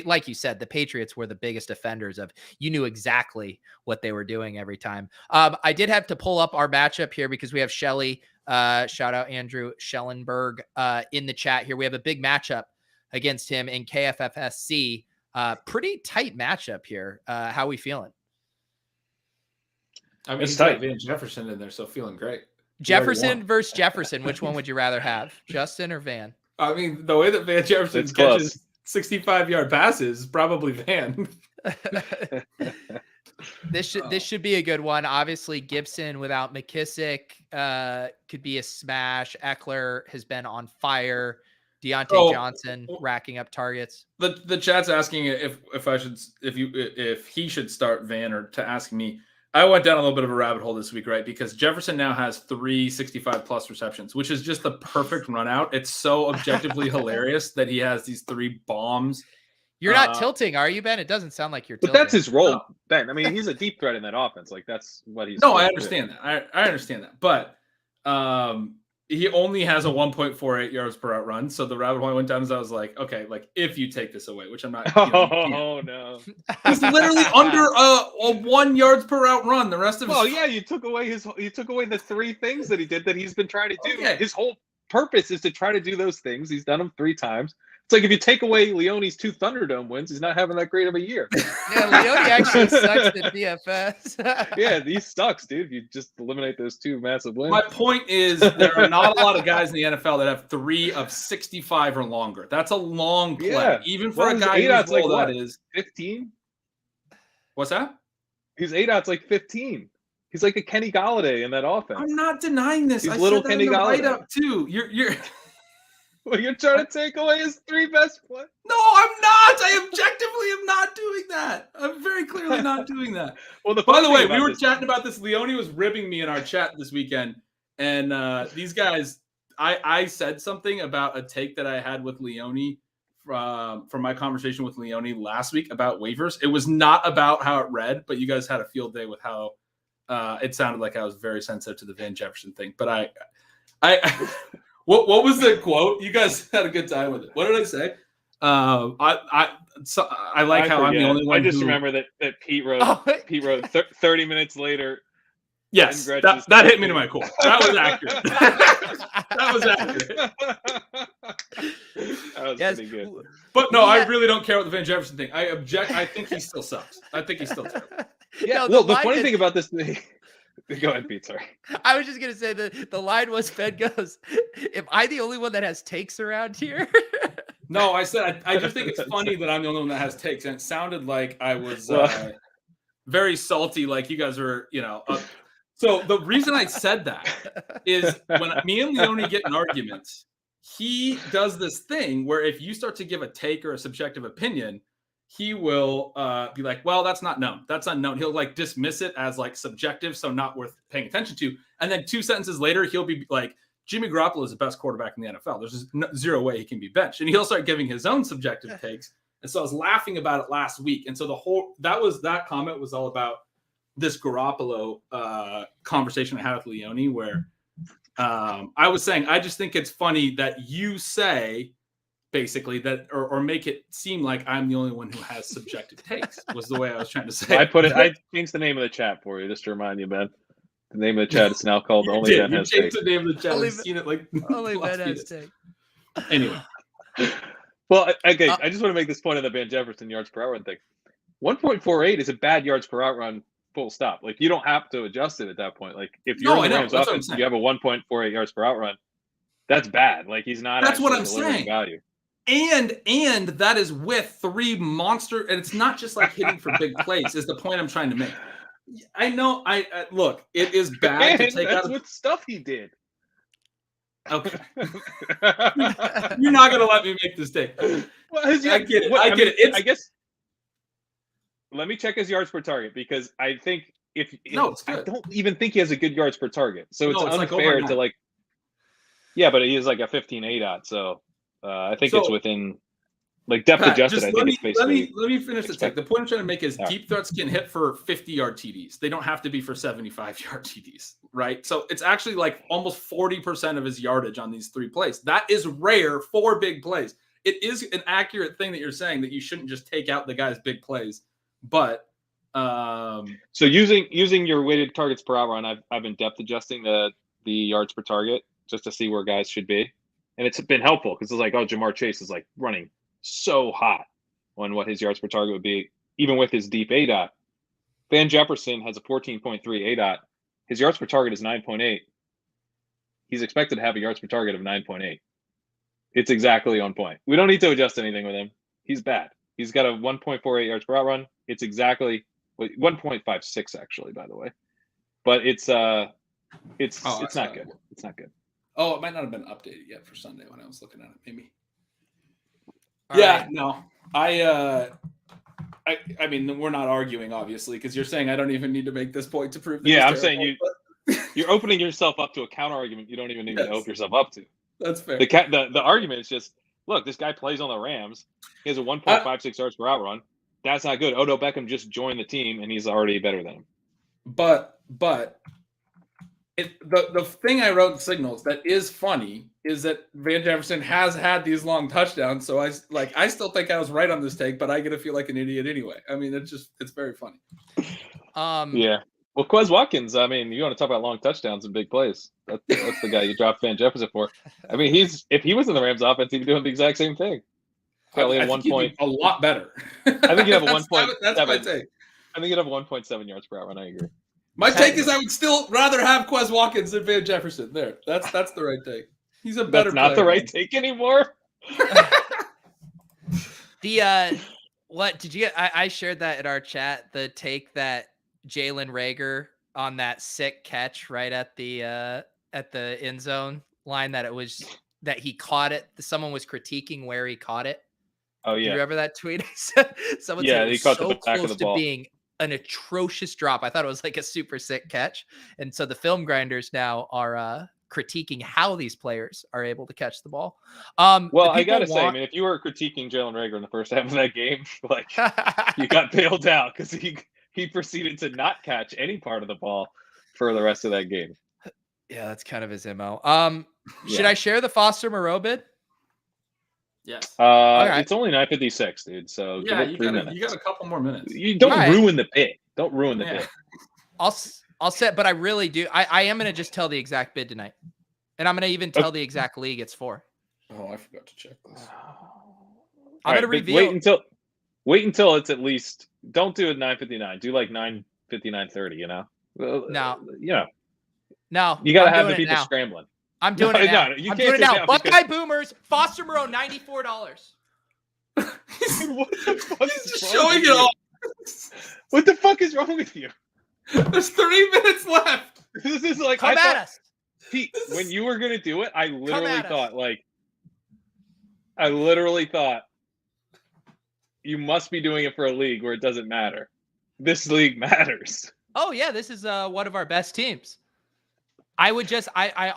Speaker 1: like you said, the Patriots were the biggest offenders of, you knew exactly what they were doing every time. I did have to pull up our matchup here because we have Shelly, shout out Andrew Schellenberg, in the chat here. We have a big matchup against him in KFFSC. Pretty tight matchup here. How are we feeling?
Speaker 2: I mean,
Speaker 3: It's
Speaker 2: he's got
Speaker 3: tight.
Speaker 2: Van Jefferson in there, so feeling great.
Speaker 1: Jefferson versus Jefferson. Which one would you rather have, Justin or Van?
Speaker 2: I mean, the way that Van Jefferson
Speaker 3: It's
Speaker 2: catches
Speaker 3: close.
Speaker 2: 65-yard passes, probably Van.
Speaker 1: This should be a good one. Obviously, Gibson without McKissick could be a smash. Eckler has been on fire. Deontay Johnson racking up targets.
Speaker 2: The chat's asking if he should start Van, or to ask me. I went down a little bit of a rabbit hole this week, right? Because Jefferson now has 3 65+ receptions, which is just the perfect run out. It's so objectively hilarious that he has these 3 bombs.
Speaker 1: You're not tilting, are you, Ben? It doesn't sound like you're tilting.
Speaker 3: But that's his role, Ben. I mean, he's a deep threat in that offense. Like, that's what he's.
Speaker 2: No, I understand that. I understand that. But he only has a 1.48 yards per out run. So the rabbit hole I went down is I was like, okay, like if you take this away, which I'm not.
Speaker 3: Oh no,
Speaker 2: he's literally under a 1 yards per out run. The rest of
Speaker 3: well, yeah, you took away the 3 things that he did that he's been trying to do.
Speaker 2: Okay.
Speaker 3: His whole purpose is to try to do those things. He's done them 3 times. It's like if you take away Leone's 2 Thunderdome wins, he's not having that great of a year.
Speaker 1: Yeah, Leone actually sucks at DFS.
Speaker 3: Yeah, he sucks, dude. You just eliminate those 2 massive wins.
Speaker 2: My point is there are not a lot of guys in the NFL that have 3 of 65 or longer. That's a long play.
Speaker 3: Yeah.
Speaker 2: Even for a guy who's like that is
Speaker 3: 15.
Speaker 2: What's that?
Speaker 3: His ADOT's like 15. He's like a Kenny Galladay in that offense.
Speaker 2: I'm not denying this.
Speaker 3: He's
Speaker 2: I
Speaker 3: little
Speaker 2: said that
Speaker 3: Kenny
Speaker 2: in the
Speaker 3: Galladay.
Speaker 2: write-up too. You're
Speaker 3: Well, you're trying to take away his 3 best plays.
Speaker 2: No, I'm not. I objectively am not doing that. I'm very clearly not doing that.
Speaker 3: Well,
Speaker 2: By the way, we were chatting about this. Leone was ribbing me in our chat this weekend, and these guys, I said something about a take that I had with Leone from my conversation with Leone last week about waivers. It was not about how it read, but you guys had a field day with how it sounded like I was very sensitive to the Van Jefferson thing. But I What was the quote? You guys had a good time with it. What did I say? I like how I'm the only one.
Speaker 3: I just remember that Pete wrote 30 minutes later.
Speaker 2: Yes, that hit me to my core. That was accurate. That was accurate.
Speaker 3: That was pretty good.
Speaker 2: But no, I really don't care about the Van Jefferson thing. I object. I think he still sucks. I think he's still terrible.
Speaker 3: Yeah. Well, the funny thing about this thing. Go ahead, Pete. Sorry.
Speaker 1: I was just gonna say the line was Ben goes, "Am I the only one that has takes around here?"
Speaker 2: No, I said I just think it's funny that I'm the only one that has takes, and it sounded like I was very salty, like you guys were, So the reason I said that is when me and Leone get in arguments, he does this thing where if you start to give a take or a subjective opinion, he will be like, well, that's not known. That's unknown. He'll like dismiss it as like subjective, so not worth paying attention to. And then 2 sentences later, he'll be like, Jimmy Garoppolo is the best quarterback in the NFL. There's just zero way he can be benched. And he'll start giving his own subjective takes. And so I was laughing about it last week. And so that comment was all about this Garoppolo conversation I had with Leone, where I was saying, I just think it's funny that you say basically that, or make it seem like I'm the only one who has subjective takes, was the way I was trying to say.
Speaker 3: I changed the name of the chat for you just to remind you, Ben. The name of the chat is now called Only Ben Has Take.
Speaker 2: The name of the chat. I've seen it like
Speaker 1: Only Ben Has Take.
Speaker 2: Anyway.
Speaker 3: Well, okay, I just want to make this point on the Van Jefferson yards per hour thing. 1.48 is a bad yards per out run, full stop. Like, you don't have to adjust it at that point. Like, if you're in the Rams offense, you have a 1.48 yards per out run, that's bad. Like, he's not.
Speaker 2: That's what I'm saying.
Speaker 3: Value.
Speaker 2: And that is with 3 monster, and it's not just like hitting for big plays. Is the point I'm trying to make? I know. I look. It is bad to take
Speaker 3: that's
Speaker 2: out.
Speaker 3: what stuff he did.
Speaker 2: Okay. You're not gonna let me make this take.
Speaker 3: Well,
Speaker 2: I get it. I get it.
Speaker 3: I guess. Let me check his yards per target, because I think I don't even think he has a good yards per target. So it's unfair to like. Yeah, but he is like a 15 ADOT, so I think it's within like depth adjusted. I think it's basically.
Speaker 2: Let me finish the take. The point I'm trying to make is deep threats can hit for 50-yard TDs. They don't have to be for 75-yard TDs, right? So it's actually like almost 40% of his yardage on these 3 plays. That is rare for big plays. It is an accurate thing that you're saying that you shouldn't just take out the guy's big plays, but.
Speaker 3: So using your weighted targets per hour, and I've been depth adjusting the yards per target just to see where guys should be, and it's been helpful because it's like, oh, Jamar Chase is like running so hot on what his yards per target would be, even with his deep ADOT. Van Jefferson has a 14.3 ADOT. His yards per target is 9.8. He's expected to have a yards per target of 9.8. It's exactly on point. We don't need to adjust anything with him. He's bad. He's got a 1.48 yards per route run. It's exactly 1.56 actually, by the way. But it's not good. It's not good.
Speaker 2: Oh, it might not have been updated yet for Sunday when I was looking at it. Maybe.
Speaker 1: All right.
Speaker 2: No. I mean, we're not arguing, obviously, because you're saying I don't even need to make this point to prove that
Speaker 3: Yeah, I'm
Speaker 2: he's
Speaker 3: saying
Speaker 2: terrible,
Speaker 3: you're opening yourself up to a counter argument you don't even need to open yourself up to.
Speaker 2: That's fair.
Speaker 3: The argument is just, look, this guy plays on the Rams. He has a 1.56 yards per route run. That's not good. Odell Beckham just joined the team, and he's already better than him.
Speaker 2: But the thing I wrote in Signals that is funny is that Van Jefferson has had these long touchdowns. So I still think I was right on this take, but I get to feel like an idiot anyway. I mean, it's very funny.
Speaker 3: Yeah. Well, Quez Watkins, I mean, you want to talk about long touchdowns and big plays. That's the guy you dropped Van Jefferson for. I mean, if he was in the Rams offense, he'd be doing the exact same thing. Probably
Speaker 2: I think he'd be a lot better.
Speaker 3: I think he'd have a 1.7.
Speaker 2: That's my take.
Speaker 3: I think he'd have a 1.7 yards per hour, and I agree.
Speaker 2: My take is I would still rather have Quez Watkins than Van Jefferson. There. That's the right take. He's a better player.
Speaker 3: That's not the right take anymore.
Speaker 1: What did you get? I shared that in our chat. The take that Jalen Reagor on that sick catch right at the end zone line that he caught it. Someone was critiquing where he caught it.
Speaker 3: Oh yeah.
Speaker 1: You remember that tweet? Someone said
Speaker 3: he
Speaker 1: it was
Speaker 3: caught
Speaker 1: so
Speaker 3: the back
Speaker 1: close
Speaker 3: of the ball.
Speaker 1: to being an atrocious drop. I thought it was like a super sick catch. And so the film grinders now are critiquing how these players are able to catch the ball.
Speaker 3: Well, I gotta say, I mean, if you were critiquing Jalen Reagor in the first half of that game, like you got bailed out because he proceeded to not catch any part of the ball for the rest of that game.
Speaker 1: Yeah, that's kind of his MO. Should I share the Foster Moreau bid?
Speaker 2: Yes.
Speaker 1: Okay.
Speaker 3: It's only 9:56, dude. So give it 3 minutes.
Speaker 2: You got a couple more minutes.
Speaker 3: You don't ruin the bid. Don't ruin the bid.
Speaker 1: I'll set, but I really do. I am going to just tell the exact bid tonight. And I'm going to even tell the exact league it's for.
Speaker 2: Oh, I forgot to check this.
Speaker 1: I'm going to reveal.
Speaker 3: Wait until it's at least, don't do it 9:59. Do like 9:59:30, you know?
Speaker 1: No.
Speaker 3: No. You got to have the people scrambling.
Speaker 1: I'm doing it now.
Speaker 3: You
Speaker 1: I'm
Speaker 3: can't
Speaker 1: doing it now.
Speaker 3: now
Speaker 1: Buckeye Boomers, Foster Moreau, $94.
Speaker 3: What the fuck
Speaker 2: He's just showing it all.
Speaker 3: What the fuck is wrong with you?
Speaker 2: There's 30 minutes left.
Speaker 3: This is like,
Speaker 1: Come at us.
Speaker 3: Pete, when you were going to do it, I literally thought you must be doing it for a league where it doesn't matter. This league matters.
Speaker 1: Oh yeah, this is one of our best teams. I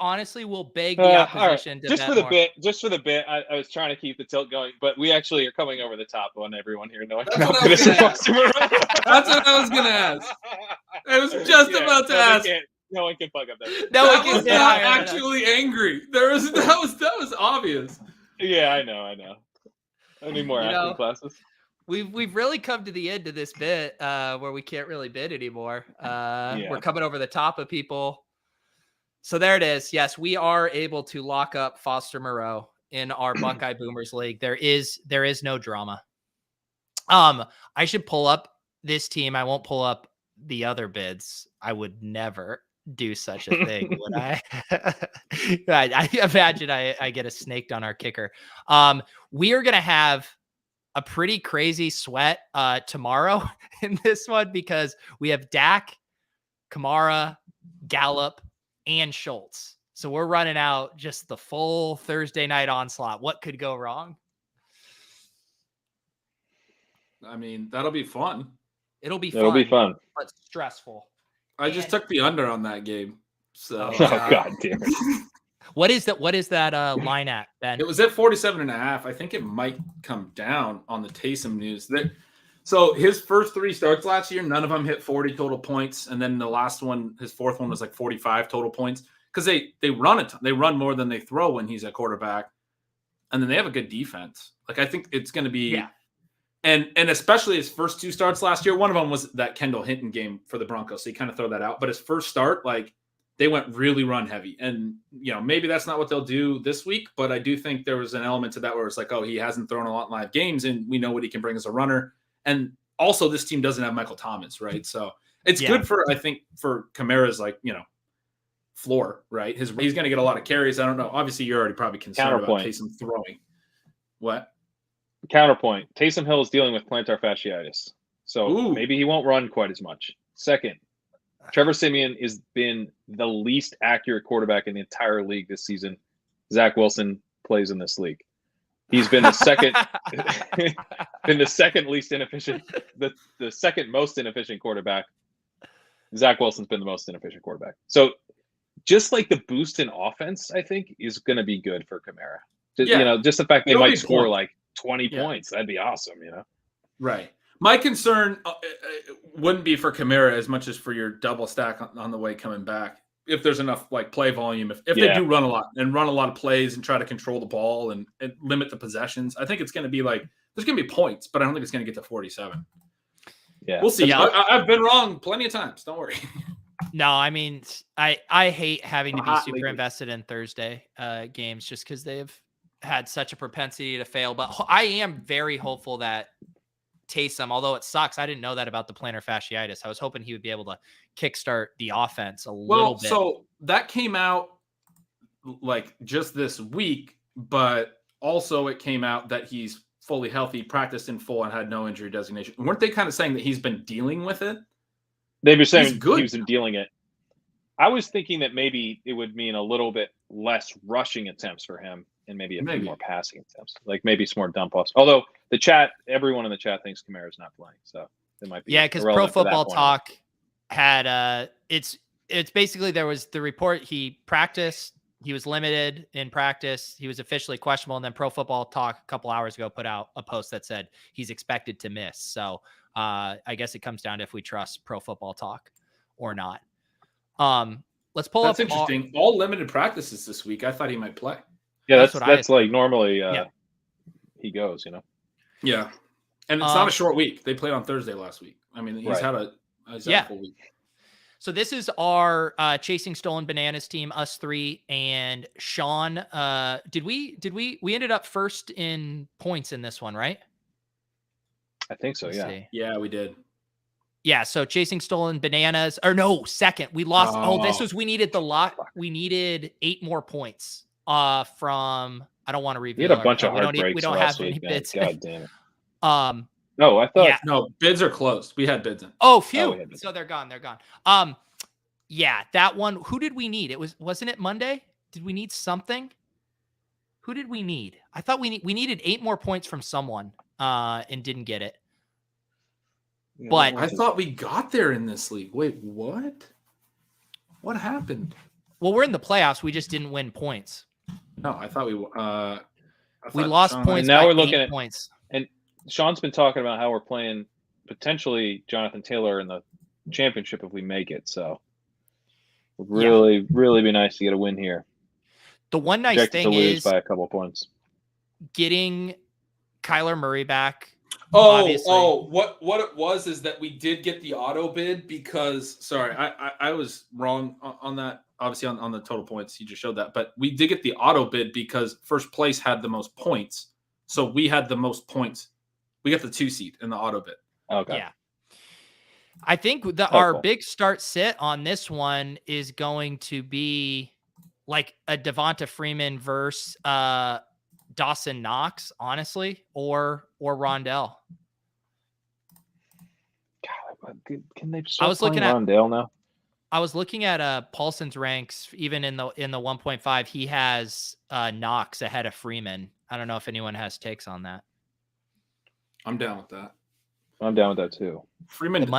Speaker 1: honestly will beg the opposition to
Speaker 3: just
Speaker 1: bet
Speaker 3: for the
Speaker 1: more.
Speaker 3: bit. Just for the bit, I was trying to keep the tilt going, but we actually are coming over the top on everyone here. No,
Speaker 2: That's what I was going to ask. I was just about to ask.
Speaker 3: No one can fuck up that.
Speaker 1: That
Speaker 2: was not actually angry. That was obvious.
Speaker 3: Yeah, I know. I need more acting classes.
Speaker 1: We've really come to the end of this bit where we can't really bid anymore. We're coming over the top of people. So there it is. Yes, we are able to lock up Foster Moreau in our Buckeye Boomers League. There is no drama. I should pull up this team. I won't pull up the other bids. I would never do such a thing, would I? I imagine I get a snaked on our kicker. We are going to have a pretty crazy sweat tomorrow in this one because we have Dak, Kamara, Gallup, and Schultz. So we're running out just the full Thursday night onslaught. What could go wrong?
Speaker 2: I mean, that'll be fun.
Speaker 1: It'll be
Speaker 3: fun,
Speaker 1: but stressful.
Speaker 2: I just took the under on that game. So
Speaker 3: God damn it.
Speaker 1: What is that line at, Ben?
Speaker 2: It was at 47.5. I think it might come down on the Taysom news. So his first 3 starts last year, none of them hit 40 total points. And then the last one, his fourth one was like 45 total points. Because they run a ton. They run more than they throw when he's a quarterback. And then they have a good defense. Like, I think it's going to be and especially his first 2 starts last year. One of them was that Kendall Hinton game for the Broncos. So you kind of throw that out. But his first start, like, they went really run heavy. And, maybe that's not what they'll do this week. But I do think there was an element to that where it's like, oh, he hasn't thrown a lot in live games. And we know what he can bring as a runner. And also this team doesn't have Michael Thomas, right? So it's good for, I think, for Kamara's floor, right? He's going to get a lot of carries. I don't know. Obviously, you're already probably concerned about Taysom throwing. What?
Speaker 3: Counterpoint. Taysom Hill is dealing with plantar fasciitis, so maybe he won't run quite as much. Second, Trevor Siemian has been the least accurate quarterback in the entire league this season. Zach Wilson plays in this league. He's been the second, least inefficient, the second most inefficient quarterback. Zach Wilson's been the most inefficient quarterback. So just like the boost in offense, I think is going to be good for Kamara. Just the fact they might score like 20 points. That'd be awesome,
Speaker 2: Right. My concern wouldn't be for Kamara as much as for your double stack on the way coming back. If there's enough play volume, if they do run a lot of plays and try to control the ball and limit the possessions, I think it's going to be there's going to be points, but I don't think it's going to get to 47.
Speaker 3: Yeah,
Speaker 2: we'll see. Yeah. I've been wrong plenty of times. Don't worry.
Speaker 1: No, I mean, I hate having to be super invested in Thursday games just because they've had such a propensity to fail. But I am very hopeful that Taysom, although it sucks, I didn't know that about the plantar fasciitis. I was hoping he would be able to kickstart the offense a little bit.
Speaker 2: So that came out just this week, but also it came out that he's fully healthy, practiced in full, and had no injury designation. Weren't they kind of saying that he's been dealing with it?
Speaker 3: They've been saying he was dealing it. I was thinking that maybe it would mean a little bit less rushing attempts for him and maybe a few more passing attempts, maybe some more dump offs. Although everyone in the chat thinks Kamara's not playing, so it might be.
Speaker 1: Yeah, because Pro Football Talk had it's basically there was the report he practiced, he was limited in practice, he was officially questionable, and then Pro Football Talk a couple hours ago put out a post that said he's expected to miss. So I guess it comes down to if we trust Pro Football Talk or not. Let's pull up.
Speaker 2: That's interesting. All limited practices this week. I thought he might play.
Speaker 3: Yeah, that's normally he goes,
Speaker 2: Yeah, and it's not a short week. They played on Thursday last week. I mean, he's had a full week.
Speaker 1: So this is our Chasing Stolen Bananas team, us three, and Sean. We ended up first in points in this one, right?
Speaker 3: I think so.
Speaker 2: Yeah, we did.
Speaker 1: Yeah, so Chasing Stolen Bananas, or no, second. We lost. We needed the lot. We needed 8 more points from, I don't want to reveal.
Speaker 3: We had a bunch of heartbreaks.
Speaker 1: We don't have any bids.
Speaker 3: God damn it.
Speaker 2: No, I thought. Yeah. No, bids are closed. We had bids in.
Speaker 1: Oh, phew. So they're gone. Yeah, that one. Who did we need? Wasn't it Monday? Did we need something? Who did we need? I thought we needed 8 more points from someone and didn't get it. But
Speaker 2: I thought we got there in this league. Wait, what? What happened?
Speaker 1: Well, we're in the playoffs. We just didn't win points.
Speaker 2: No, I thought
Speaker 1: we lost points.
Speaker 3: Now we're looking at
Speaker 1: points.
Speaker 3: And Sean's been talking about how we're playing potentially Jonathan Taylor in the championship if we make it. So really be nice to get a win here.
Speaker 1: The one nice thing is
Speaker 3: by a couple of points.
Speaker 1: Getting Kyler Murray back.
Speaker 2: What it was is that we did get the auto bid because I was wrong on that. Obviously on the total points, you just showed that, but we did get the auto bid because first place had the most points, so we had the most points. We got the 2 seed in the auto bid.
Speaker 3: Okay.
Speaker 1: Yeah. I think our big start sit on this one is going to be like a Devonta Freeman versus Dawson Knox, honestly, or Rondell.
Speaker 3: God, can they start playing Rondell now?
Speaker 1: I was looking at Paulson's ranks. Even in the 1.5, he has Knox ahead of Freeman. I don't know if anyone has takes on that.
Speaker 2: I'm down with that.
Speaker 3: I'm down with that too.
Speaker 2: Freeman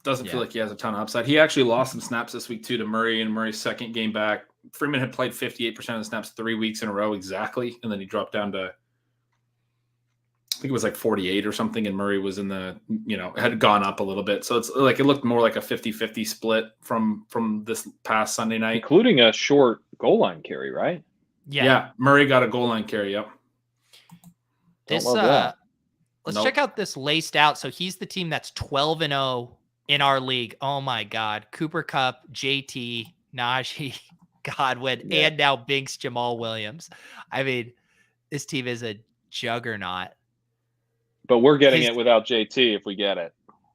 Speaker 2: doesn't feel like he has a ton of upside. He actually lost some snaps this week too to Murray in Murray's second game back. Freeman had played 58% of the snaps 3 weeks in a row exactly, and then he dropped down to, I think it was like 48 or something, and Murray was in the, had gone up a little bit. So it's like it looked more like a 50-50 split from this past Sunday night.
Speaker 3: Including a short goal line carry, right?
Speaker 2: Yeah. Murray got a goal line carry, yep.
Speaker 1: Let's check out this laced out. So he's the team that's 12-0 in our league. Oh my God. Cooper Kupp, JT, Najee, Godwin, and now Binks, Jamal Williams. I mean, this team is a juggernaut.
Speaker 3: But we're getting it without JT if we get it.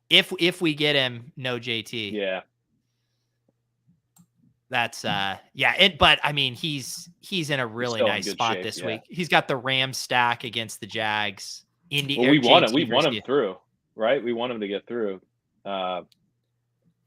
Speaker 1: If we get him, no JT.
Speaker 3: Yeah.
Speaker 1: That's but I mean he's in a really nice spot
Speaker 3: shape,
Speaker 1: this week. He's got the Rams stack against the Jags.
Speaker 3: Well, we want him through, right? We want him to get through. And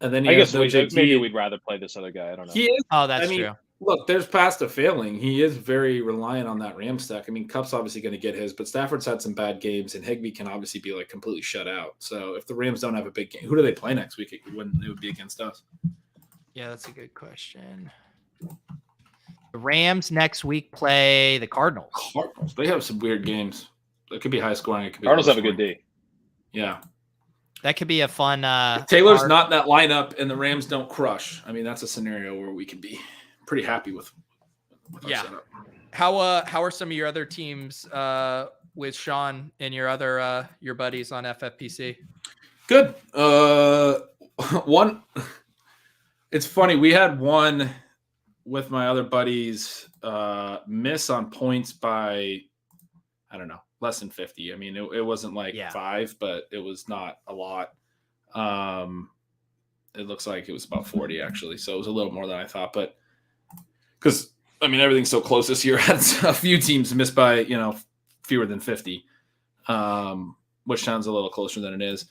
Speaker 3: then I guess maybe we'd rather play this other guy. I don't know.
Speaker 2: He is.
Speaker 1: Oh, that's true.
Speaker 2: Look, there's past a failing. He is very reliant on that Ram stack. I mean, Kupp's obviously going to get his, but Stafford's had some bad games, and Higbee can obviously be like completely shut out. So if the Rams don't have a big game, who do they play next week when it would be against us?
Speaker 1: Yeah, that's a good question. The Rams next week play the Cardinals.
Speaker 2: They have some weird games. It could be high scoring. It could be
Speaker 3: Cardinals have a good D.
Speaker 2: Yeah.
Speaker 1: That could be a fun.
Speaker 2: If Taylor's not in that lineup and the Rams don't crush, I mean, that's a scenario where we could be pretty happy with our setup. How
Speaker 1: are some of your other teams with Sean and your other your buddies on FFPC?
Speaker 2: Good. One. It's funny. We had one with my other buddies miss on points by, I don't know, less than 50. I mean, it wasn't like 5, but it was not a lot. It looks like it was about 40 actually. So it was a little more than I thought, but because I mean, everything's so close this year. Had a few teams missed by, fewer than 50, which sounds a little closer than it is.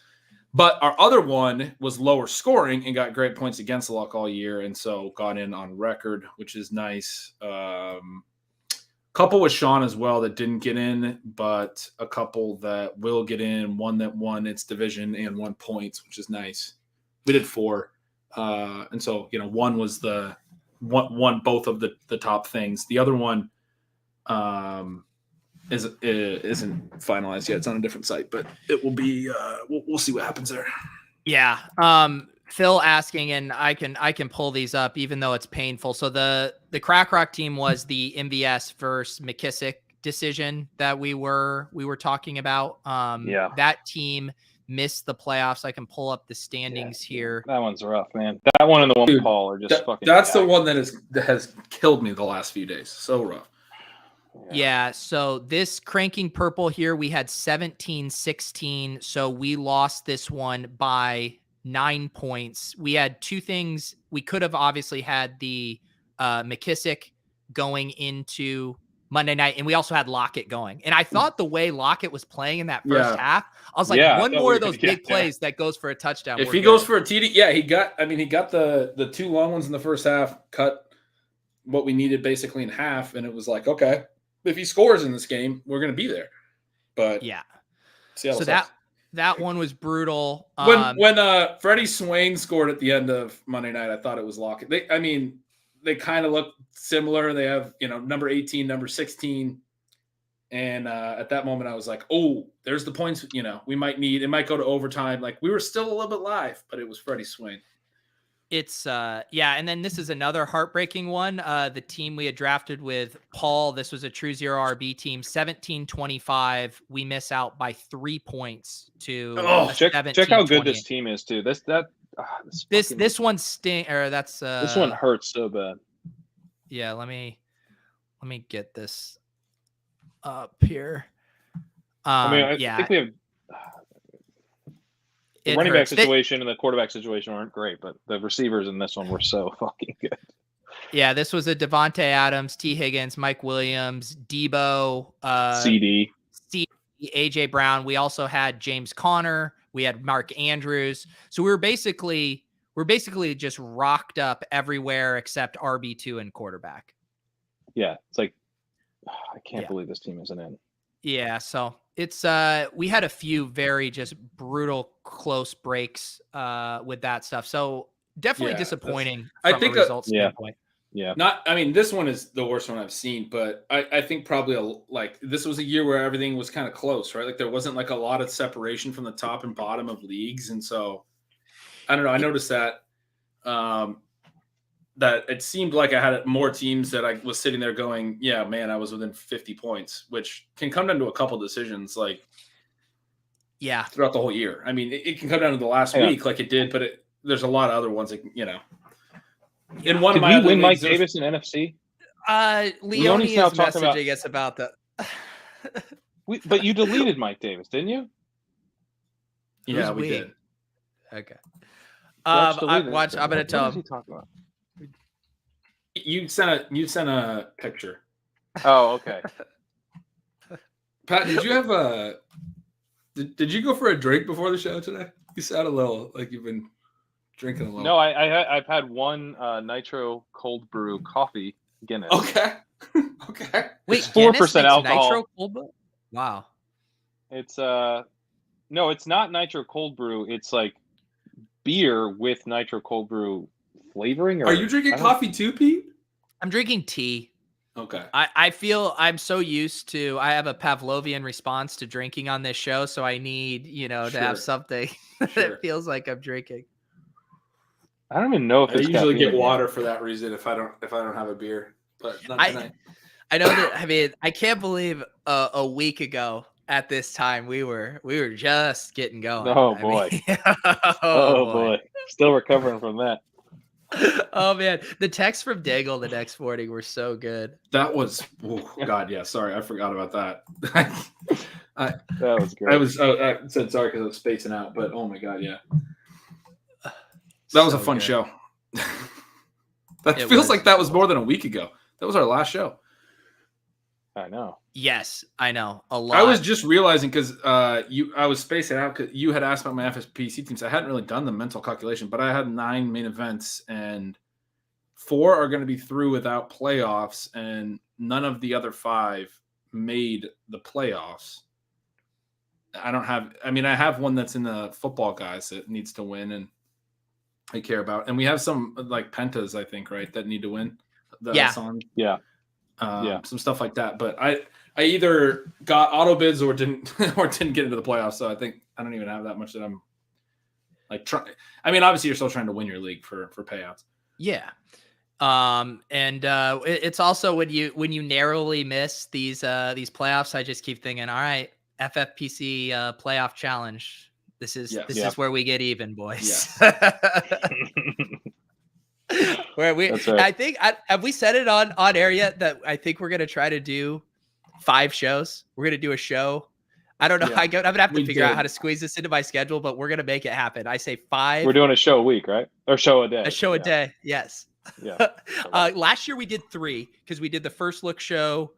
Speaker 2: But our other one was lower scoring and got great points against the luck all year, and so got in on record, which is nice. Couple with Sean as well that didn't get in, but a couple that will get in. One that won its division and 1 points, which is nice. We did 4, and so one was the one both of the top things. The other one isn't finalized yet. It's on a different site, but it will be. We'll see what happens there.
Speaker 1: Yeah. Phil asking, and I can pull these up even though it's painful. So the Crack Rock team was the MVS versus McKissick decision that we were talking about. That team missed the playoffs. I can pull up the standings here.
Speaker 3: That one's rough, man. That one and the one with Paul are just fucking.
Speaker 2: That's the one that has killed me the last few days. So rough.
Speaker 1: Yeah, so this cranking purple here, we had 17-16, so we lost this one by 9 points. We had two things. We could have obviously had the McKissick going into Monday night, and we also had Lockett going. And I thought the way Lockett was playing in that first half, I was like, one more of those big plays that goes for a touchdown.
Speaker 2: If he goes for a TD, he got the 2 long ones in the first half, cut what we needed basically in half, and it was like, okay, if he scores in this game, we're going to be there. But
Speaker 1: so that one was brutal.
Speaker 2: When Freddie Swain scored at the end of Monday night, I thought it was Lockett. They kind of look similar. They have, number 18, number 16. And at that moment I was like, oh, there's the points, we might need. It might go to overtime. Like we were still a little bit live, but it was Freddie Swain.
Speaker 1: It's and then this is another heartbreaking one. The team we had drafted with Paul, this was a true 0 RB team, 17-25. We miss out by 3 points to
Speaker 3: check how good this team is too. This
Speaker 1: one sting or that's
Speaker 3: this one hurts so bad.
Speaker 1: Yeah, let me get this up here.
Speaker 3: I think we have the running back situation and the quarterback situation aren't great, but the receivers in this one were so fucking good.
Speaker 1: Yeah, this was a Devontae Adams, T. Higgins, Mike Williams, Debo,
Speaker 3: CD,
Speaker 1: AJ Brown. We also had James Conner. We had Mark Andrews. So we were basically just rocked up everywhere except RB2 and quarterback.
Speaker 3: Yeah, it's like I can't believe this team isn't in.
Speaker 1: Yeah, so it's we had a few very just brutal close breaks with that stuff. So definitely disappointing from a results standpoint.
Speaker 3: Yeah.
Speaker 2: This one is the worst one I've seen, but I think probably this was a year where everything was kind of close, right? Like there wasn't like a lot of separation from the top and bottom of leagues. And so I don't know. I noticed that that it seemed like I had more teams that I was sitting there going, yeah, man, I was within 50 points, which can come down to a couple decisions throughout the whole year. I mean, it can come down to the last week like it did, but there's a lot of other ones that, In one
Speaker 3: Did
Speaker 2: of my
Speaker 3: we win Mike
Speaker 2: leagues,
Speaker 3: Davis in NFC?
Speaker 1: Leone is messaging us about that.
Speaker 3: But you deleted Mike Davis, didn't you?
Speaker 2: Yeah,
Speaker 1: Who's
Speaker 2: we
Speaker 1: we?
Speaker 2: did.
Speaker 1: Okay.
Speaker 3: Watch
Speaker 1: I'm gonna tell
Speaker 3: What is he
Speaker 1: him.
Speaker 3: talking about?
Speaker 2: You sent a picture.
Speaker 3: Oh, okay.
Speaker 2: Pat, did you have a? Did you go for a drink before the show today? You sound a little like you've been drinking a little.
Speaker 3: No, I've had one nitro cold brew coffee Guinness.
Speaker 2: Okay. Okay.
Speaker 1: Wait,
Speaker 3: It's 4%
Speaker 1: Guinness makes
Speaker 3: alcohol.
Speaker 1: Nitro cold brew? Wow.
Speaker 3: It's no, it's not nitro cold brew. It's like beer with nitro cold brew flavoring. Or
Speaker 2: Are you drinking coffee too, Pete?
Speaker 1: I'm drinking tea.
Speaker 2: Okay.
Speaker 1: I feel I'm so used to, I have a Pavlovian response to drinking on this show, so I need, to
Speaker 2: Sure.
Speaker 1: have something
Speaker 2: Sure.
Speaker 1: that feels like I'm drinking.
Speaker 3: I don't even know if
Speaker 2: I
Speaker 3: there's
Speaker 2: usually
Speaker 3: caffeine
Speaker 2: get
Speaker 3: in
Speaker 2: water
Speaker 3: it.
Speaker 2: for that reason if I don't have a beer, but not tonight.
Speaker 1: I know that. I mean, I can't believe a week ago at this time we were just getting going.
Speaker 3: Oh
Speaker 1: I
Speaker 3: boy.
Speaker 1: mean,
Speaker 3: Oh boy. Still recovering from that.
Speaker 1: Oh man, the texts from Daigle the next morning were so good.
Speaker 2: That was God, yeah. Sorry, I forgot about that.
Speaker 3: That was great.
Speaker 2: I said sorry because I was spacing out, but oh my God, yeah. That was a fun show. That
Speaker 1: It
Speaker 2: feels
Speaker 1: was.
Speaker 2: like that was more than a week ago. That was our last show.
Speaker 3: I know.
Speaker 1: Yes, I know. A lot.
Speaker 2: I was just realizing because I was spacing out because you had asked about my FSPC teams. I hadn't really done the mental calculation, but I had 9 main events and 4 are going to be through without playoffs, and none of the other 5 made the playoffs. I have one that's in the football guys that needs to win and I care about. And we have some like pentas, I think, right, that need to win.
Speaker 1: Yeah.
Speaker 2: Some stuff like that. But I either got auto bids or didn't get into the playoffs. So I think I don't even have that much that I'm like trying. I mean, obviously you're still trying to win your league for payouts.
Speaker 1: Yeah. It's also when you narrowly miss these playoffs, I just keep thinking, all right, FFPC playoff challenge. This is where we get even, boys. Where we,
Speaker 3: That's right.
Speaker 1: I think, have we said it on air yet that I think we're gonna try to do 5 shows? We're gonna do a show. I don't know.
Speaker 2: Yeah,
Speaker 1: I'm gonna have to figure out how to squeeze this into my schedule, but we're gonna make it happen. I say 5.
Speaker 3: We're doing a show a week, right? Or show a day.
Speaker 1: A show a day. Yes.
Speaker 3: Yeah.
Speaker 1: Last year we did 3 because we did the first look show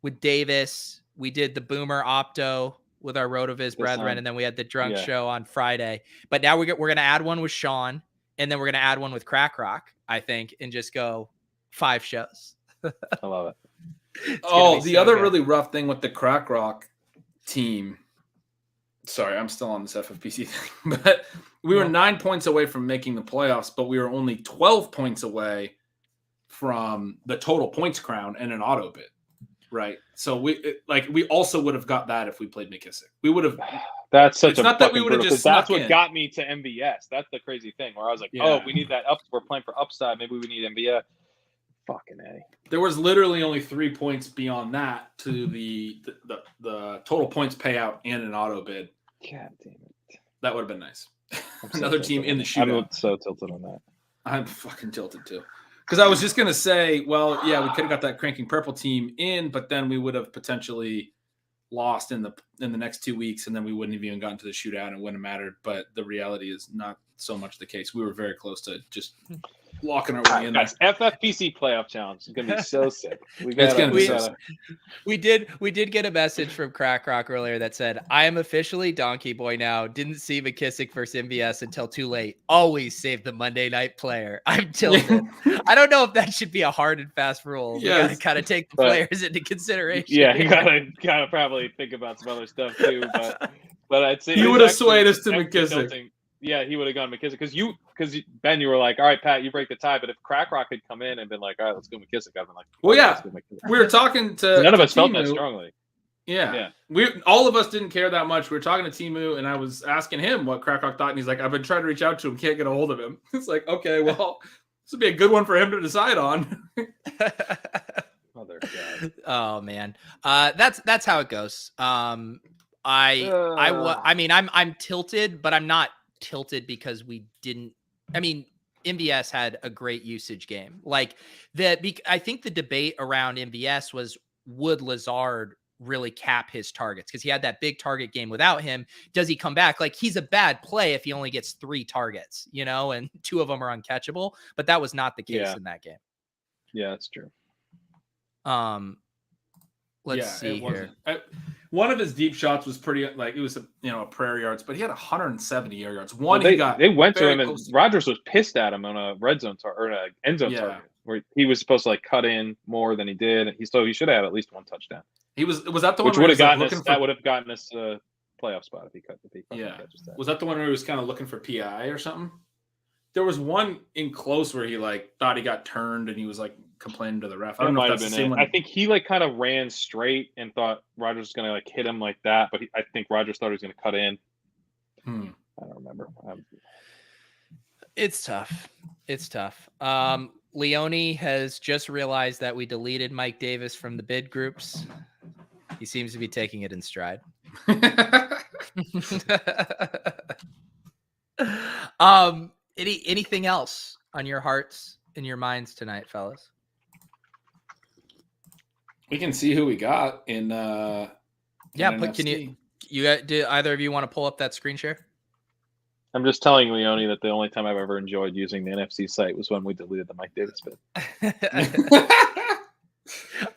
Speaker 1: with Davis. We did the Boomer Opto with our Rotoviz brethren, and then we had the drunk show on Friday. But now we're going to add one with Sean, and then we're going to add one with Crack Rock, I think, and just go 5 shows.
Speaker 3: I love it.
Speaker 2: The other really rough thing with the Crack Rock team. Sorry, I'm still on this FFPC thing, but we were 9 points away from making the playoffs, but we were only 12 points away from the total points crown and an auto bid, right? So we also would have got that if we played McKissick. We would have.
Speaker 3: That's such
Speaker 2: it's
Speaker 3: a
Speaker 2: not that we would have just.
Speaker 3: That's what got me to MVS. That's the crazy thing where I was like, oh, we need that up. We're playing for upside. Maybe we need MVS. Fucking A.
Speaker 2: There was literally only 3 points beyond that to the total points payout and an auto bid.
Speaker 3: God damn it.
Speaker 2: That would have been nice. Another team in the shootout.
Speaker 3: I'm so tilted on that.
Speaker 2: I'm fucking tilted too. Because I was just going to say, well, yeah, we could have got that Cranking Purple team in, but then we would have potentially lost in the next 2 weeks, and then we wouldn't have even gotten to the shootout and it wouldn't have mattered. But the reality is not so much the case. We were very close to just locking our way in there.
Speaker 3: Guys, FFPC playoff challenge is gonna be so sick. We
Speaker 1: did get a message from Crack Rock earlier that said, I am officially Donkey Boy now. Didn't see McKissick versus MVS until too late. Always save the Monday night player. I'm tilted. I don't know if that should be a hard and fast rule. We gotta kind of take the players into consideration.
Speaker 3: Yeah, you gotta probably think about some other stuff too. But I'd say
Speaker 2: he would have swayed us to McKissick.
Speaker 3: Yeah, he would have gone McKissick because Ben, you were like, all right, Pat, you break the tie. But if Crack Rock had come in and been like, all right, let's go McKissick, I've been like,
Speaker 2: well, yeah, we were talking to
Speaker 3: none of us felt that strongly.
Speaker 2: Yeah, all of us didn't care that much. We were talking to Timu, and I was asking him what Crack Rock thought, and he's like, I've been trying to reach out to him, can't get a hold of him. It's like, okay, well, this would be a good one for him to decide on.
Speaker 3: Mother God.
Speaker 1: Oh man, that's how it goes. I'm tilted, but I'm not tilted because we didn't. I mean, MVS had a great usage game. Like I think the debate around MVS was, would Lazard really cap his targets because he had that big target game without him. Does he come back? Like, he's a bad play if he only gets 3 targets, and 2 of them are uncatchable, but that was not the case in that game.
Speaker 3: Yeah, that's true.
Speaker 1: Let's see here.
Speaker 2: One of his deep shots was pretty, like, it was a prayer yards, but he had 170 yards.
Speaker 3: They went to him, and Rodgers was pissed at him on a red zone or an end zone target where he was supposed to like cut in more than he did. He should have had at least 1 touchdown.
Speaker 2: Was that the
Speaker 3: one
Speaker 2: which would have
Speaker 3: gotten us? That would have gotten us a playoff spot if he catches that.
Speaker 2: Was that the one where he was kind of looking for PI or something? There was one in close where he like thought he got turned and he was like complaining to the ref. I don't know if that's the same one.
Speaker 3: I think he like kind of ran straight and thought Rodgers was gonna like hit him like that, but I think Rodgers thought he was gonna cut in. I don't remember.
Speaker 1: It's tough. Leone has just realized that we deleted Mike Davis from the bid groups. He seems to be taking it in stride. Anything else on your hearts and your minds tonight, fellas?
Speaker 2: We can see who we got in
Speaker 1: but can do either of you want to pull up that screen share?
Speaker 3: I'm just telling Leone that the only time I've ever enjoyed using the NFC site was when we deleted the Mike Davis bid.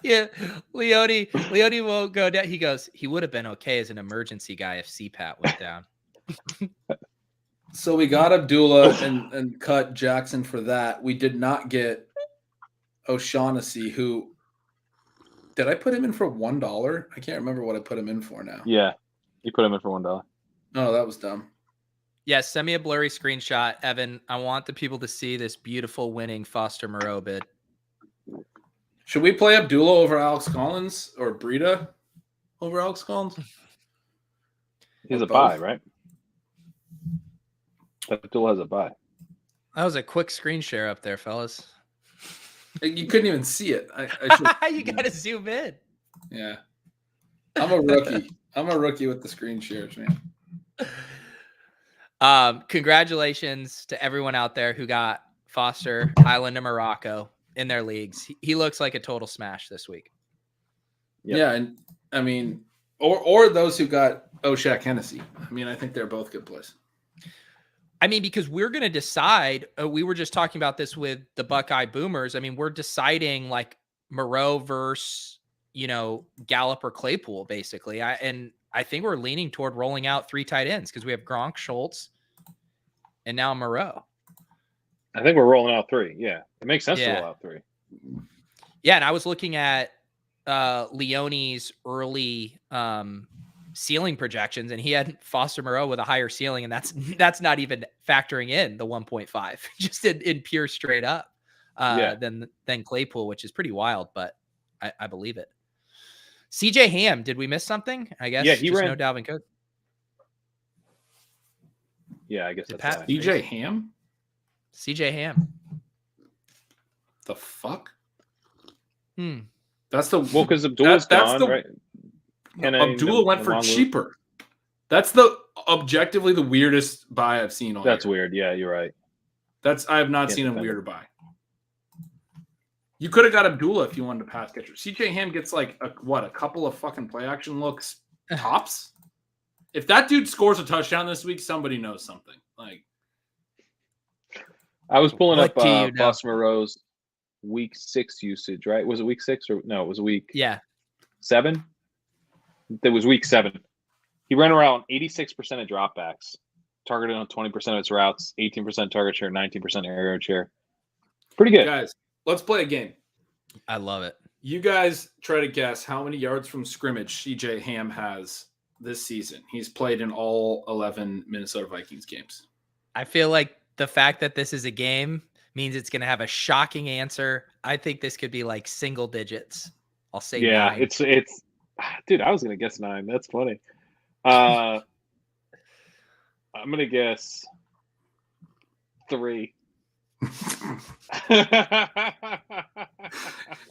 Speaker 1: Yeah, Leone won't go down. He goes, he would have been okay as an emergency guy if CPAT went down.
Speaker 2: So we got Abdullah and cut Jackson for that. We did not get O'Shaughnessy, who did I put him in for $1? I can't remember what I put him in for now.
Speaker 3: Yeah, you put him in for $1.
Speaker 2: Oh, that was dumb.
Speaker 1: Yeah, send me a blurry screenshot, Evan. I want the people to see this beautiful winning Foster Moreau bid.
Speaker 2: Should we play Abdullah over Alex Collins or Breida over Alex Collins?
Speaker 3: He's a buy, right? Abdullah has a buy.
Speaker 1: That was a quick screen share up there, fellas.
Speaker 2: You couldn't even see it.
Speaker 1: You got to zoom in.
Speaker 2: Yeah. I'm a rookie. I'm a rookie with the screen shares, man.
Speaker 1: Congratulations to everyone out there who got Foster, Island of Morocco in their leagues. He looks like a total smash this week.
Speaker 2: Yep. Yeah, and I mean, or those who got O'Shaq Hennessy. I mean, I think they're both good plays.
Speaker 1: I mean, because we're going to decide, we were just talking about this with the Buckeye Boomers. I mean, we're deciding like Moreau versus, Gallup or Claypool, basically. I think we're leaning toward rolling out 3 tight ends because we have Gronk, Schultz, and now Moreau.
Speaker 3: I think we're rolling out 3. Yeah, it makes sense to roll out 3.
Speaker 1: Yeah, and I was looking at Leone's early ceiling projections, and he had Foster Moreau with a higher ceiling, and that's not even factoring in the 1.5, just in pure straight up than Claypool, which is pretty wild, but I believe it. CJ Ham, did we miss something? I guess
Speaker 3: he ran.
Speaker 1: No Dalvin Cook.
Speaker 3: Yeah, I guess
Speaker 1: that's
Speaker 3: Pat.
Speaker 2: CJ Ham.
Speaker 1: CJ Ham.
Speaker 2: The fuck?
Speaker 3: That's because Abdullah's gone, right?
Speaker 2: Abdullah went for cheaper. That's the objectively the weirdest buy I've seen all
Speaker 3: That's
Speaker 2: year.
Speaker 3: Weird. Yeah, you're right.
Speaker 2: I have not seen a weirder buy. You could have got Abdullah if you wanted to pass catcher. CJ Ham gets like a couple of fucking play action looks tops. If that dude scores a touchdown this week, somebody knows something. Like,
Speaker 3: I was pulling up Foster Moreau's week 6 usage, right? Was it week 6 or no? It was week 7. It was week 7. He ran around 86% of dropbacks, targeted on 20% of its routes, 18% target share, 19% area share. Pretty good,
Speaker 2: guys. Let's play a game.
Speaker 1: I love it.
Speaker 2: You guys try to guess how many yards from scrimmage CJ Ham has this season. He's played in all 11 Minnesota Vikings games.
Speaker 1: I feel like the fact that this is a game means it's going to have a shocking answer. I think this could be like single digits. I'll say 9.
Speaker 3: It's dude, I was going to guess 9. That's funny. I'm going to guess 3.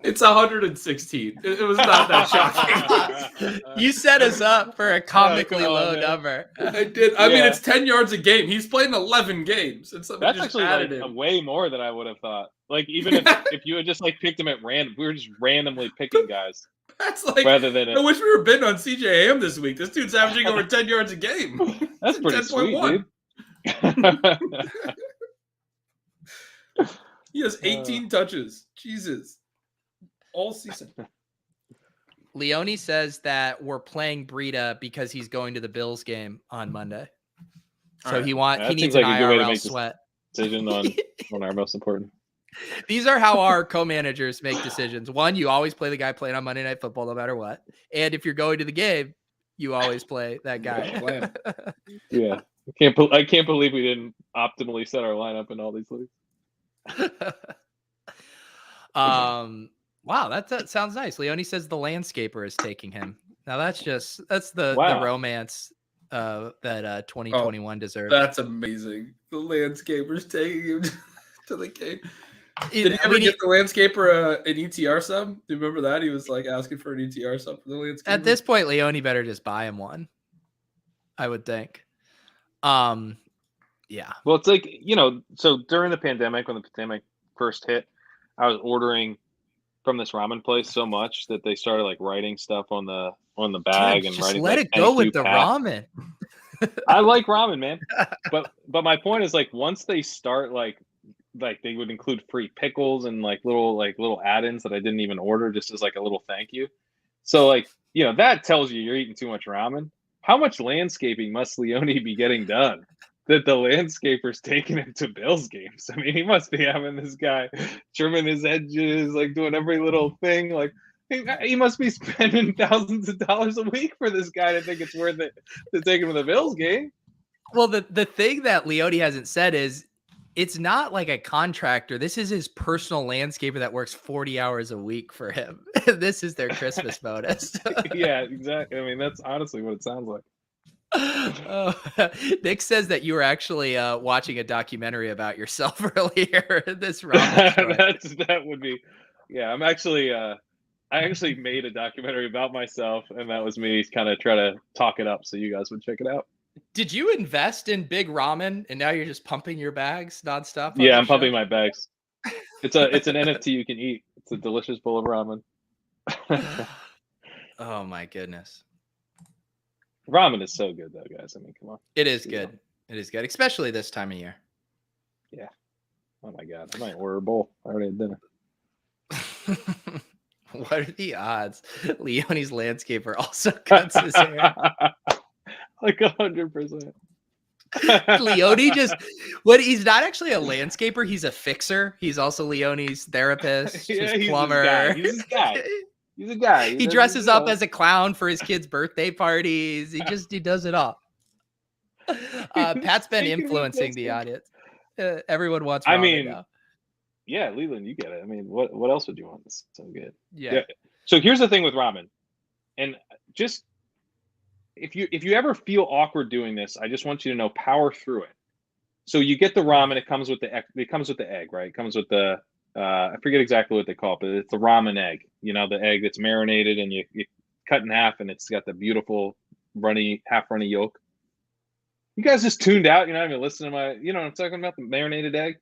Speaker 2: It's 116. It was not that shocking.
Speaker 1: You set us up for a comically low number.
Speaker 2: I did. I mean, it's 10 yards a game. He's played in 11 games. That's
Speaker 3: actually like way more than I would have thought. Like, even if you had just like picked him at random, we were just randomly picking guys.
Speaker 2: That's like,
Speaker 3: rather than
Speaker 2: I wish we were bidding on CJM this week. This dude's averaging over 10 yards a game.
Speaker 3: That's pretty
Speaker 2: 10.1.
Speaker 3: sweet, dude.
Speaker 2: He has 18 touches. Jesus. All season.
Speaker 1: Leone says that we're playing Breida because he's going to the Bills game on Monday. So
Speaker 2: Right.
Speaker 1: he needs
Speaker 3: seems
Speaker 1: an
Speaker 3: like a good way to
Speaker 1: IRL
Speaker 3: make
Speaker 1: sweat.
Speaker 3: Decision on our most important.
Speaker 1: These are how our co-managers make decisions. One, you always play the guy playing on Monday Night Football no matter what. And if you're going to the game, you always play that guy.
Speaker 3: Yeah. I can't believe we didn't optimally set our lineup in all these leagues.
Speaker 1: Wow, that sounds nice. Leone says the landscaper is taking him. Now that's the romance that 2021 deserves.
Speaker 2: That's amazing. The landscaper's taking him to the game. Did he ever get the landscaper an ETR sub? Do you remember that? He was like asking for an ETR sub for the landscaper.
Speaker 1: At this point, Leone better just buy him one, I would think. Yeah.
Speaker 3: Well, it's like, so during the pandemic, when the pandemic first hit, I was ordering from this ramen place so much that they started like writing stuff on the bag.
Speaker 1: Dude,
Speaker 3: and
Speaker 1: just
Speaker 3: writing
Speaker 1: let
Speaker 3: like,
Speaker 1: it go with the ramen.
Speaker 3: I like ramen, man. But my point is, like, once they start like they would include free pickles and little add-ins that I didn't even order, just as like a little thank you. So like, that tells you you're eating too much ramen. How much landscaping must Leone be getting done that the landscaper's taking him to Bills games? I mean, he must be having this guy trimming his edges, like doing every little thing. Like, he must be spending thousands of dollars a week for this guy to think it's worth it to take him to the Bills game.
Speaker 1: Well, the thing that Leone hasn't said is it's not like a contractor. This is his personal landscaper that works 40 hours a week for him. This is their Christmas bonus.
Speaker 3: Yeah, exactly. I mean, that's honestly what it sounds like.
Speaker 1: Nick says that you were actually watching a documentary about yourself earlier. This ramen
Speaker 3: that would be, yeah. I'm actually, I actually made a documentary about myself, and that was me kind of try to talk it up so you guys would check it out.
Speaker 1: Did you invest in Big Ramen and now you're just pumping your bags nonstop?
Speaker 3: Yeah, I'm pumping my bags. It's an NFT you can eat. It's a delicious bowl of ramen.
Speaker 1: Oh my goodness.
Speaker 3: Ramen is so good though, guys. I mean, come on.
Speaker 1: It is good. It is good, especially this time of year.
Speaker 3: Yeah. Oh my God. I might order a bowl. I already had dinner.
Speaker 1: What are the odds Leone's landscaper also cuts his hair?
Speaker 3: Like 100%.
Speaker 1: Leone he's not actually a landscaper. He's a fixer. He's also Leone's therapist, his plumber.
Speaker 3: He's this guy. He's a guy.
Speaker 1: He dresses up as a clown for his kids' birthday parties. He does it all. Pat's been influencing the audience. Everyone wants ramen now.
Speaker 3: Yeah, Leland, you get it. I mean, what else would you want? It's so good.
Speaker 1: Yeah.
Speaker 3: So here's the thing with ramen, and just if you ever feel awkward doing this, I just want you to know, power through it. So you get the ramen. It comes with the egg, right? It comes with the I forget exactly what they call it, but it's the ramen egg. The egg that's marinated and you cut in half, and it's got the beautiful half runny yolk. You guys just tuned out. You're not even listening to my. You know what I'm talking about? The marinated egg.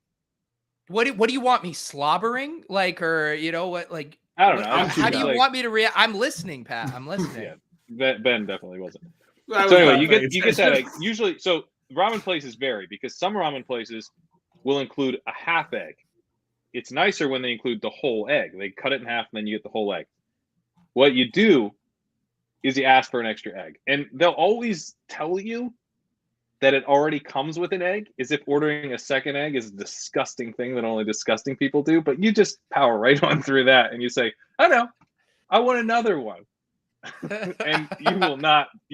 Speaker 1: What do you want me slobbering? Like, or what? Like,
Speaker 3: I don't know.
Speaker 1: How do you want me to react? I'm listening, Pat. I'm listening.
Speaker 3: Yeah, Ben definitely wasn't. So anyway, you get that egg. Usually, so ramen places vary because some ramen places will include a half egg. It's nicer when they include the whole egg. They cut it in half and then you get the whole egg. What you do is you ask for an extra egg. And they'll always tell you that it already comes with an egg, as if ordering a second egg is a disgusting thing that only disgusting people do. But you just power right on through that and you say, I know, I want another one. And you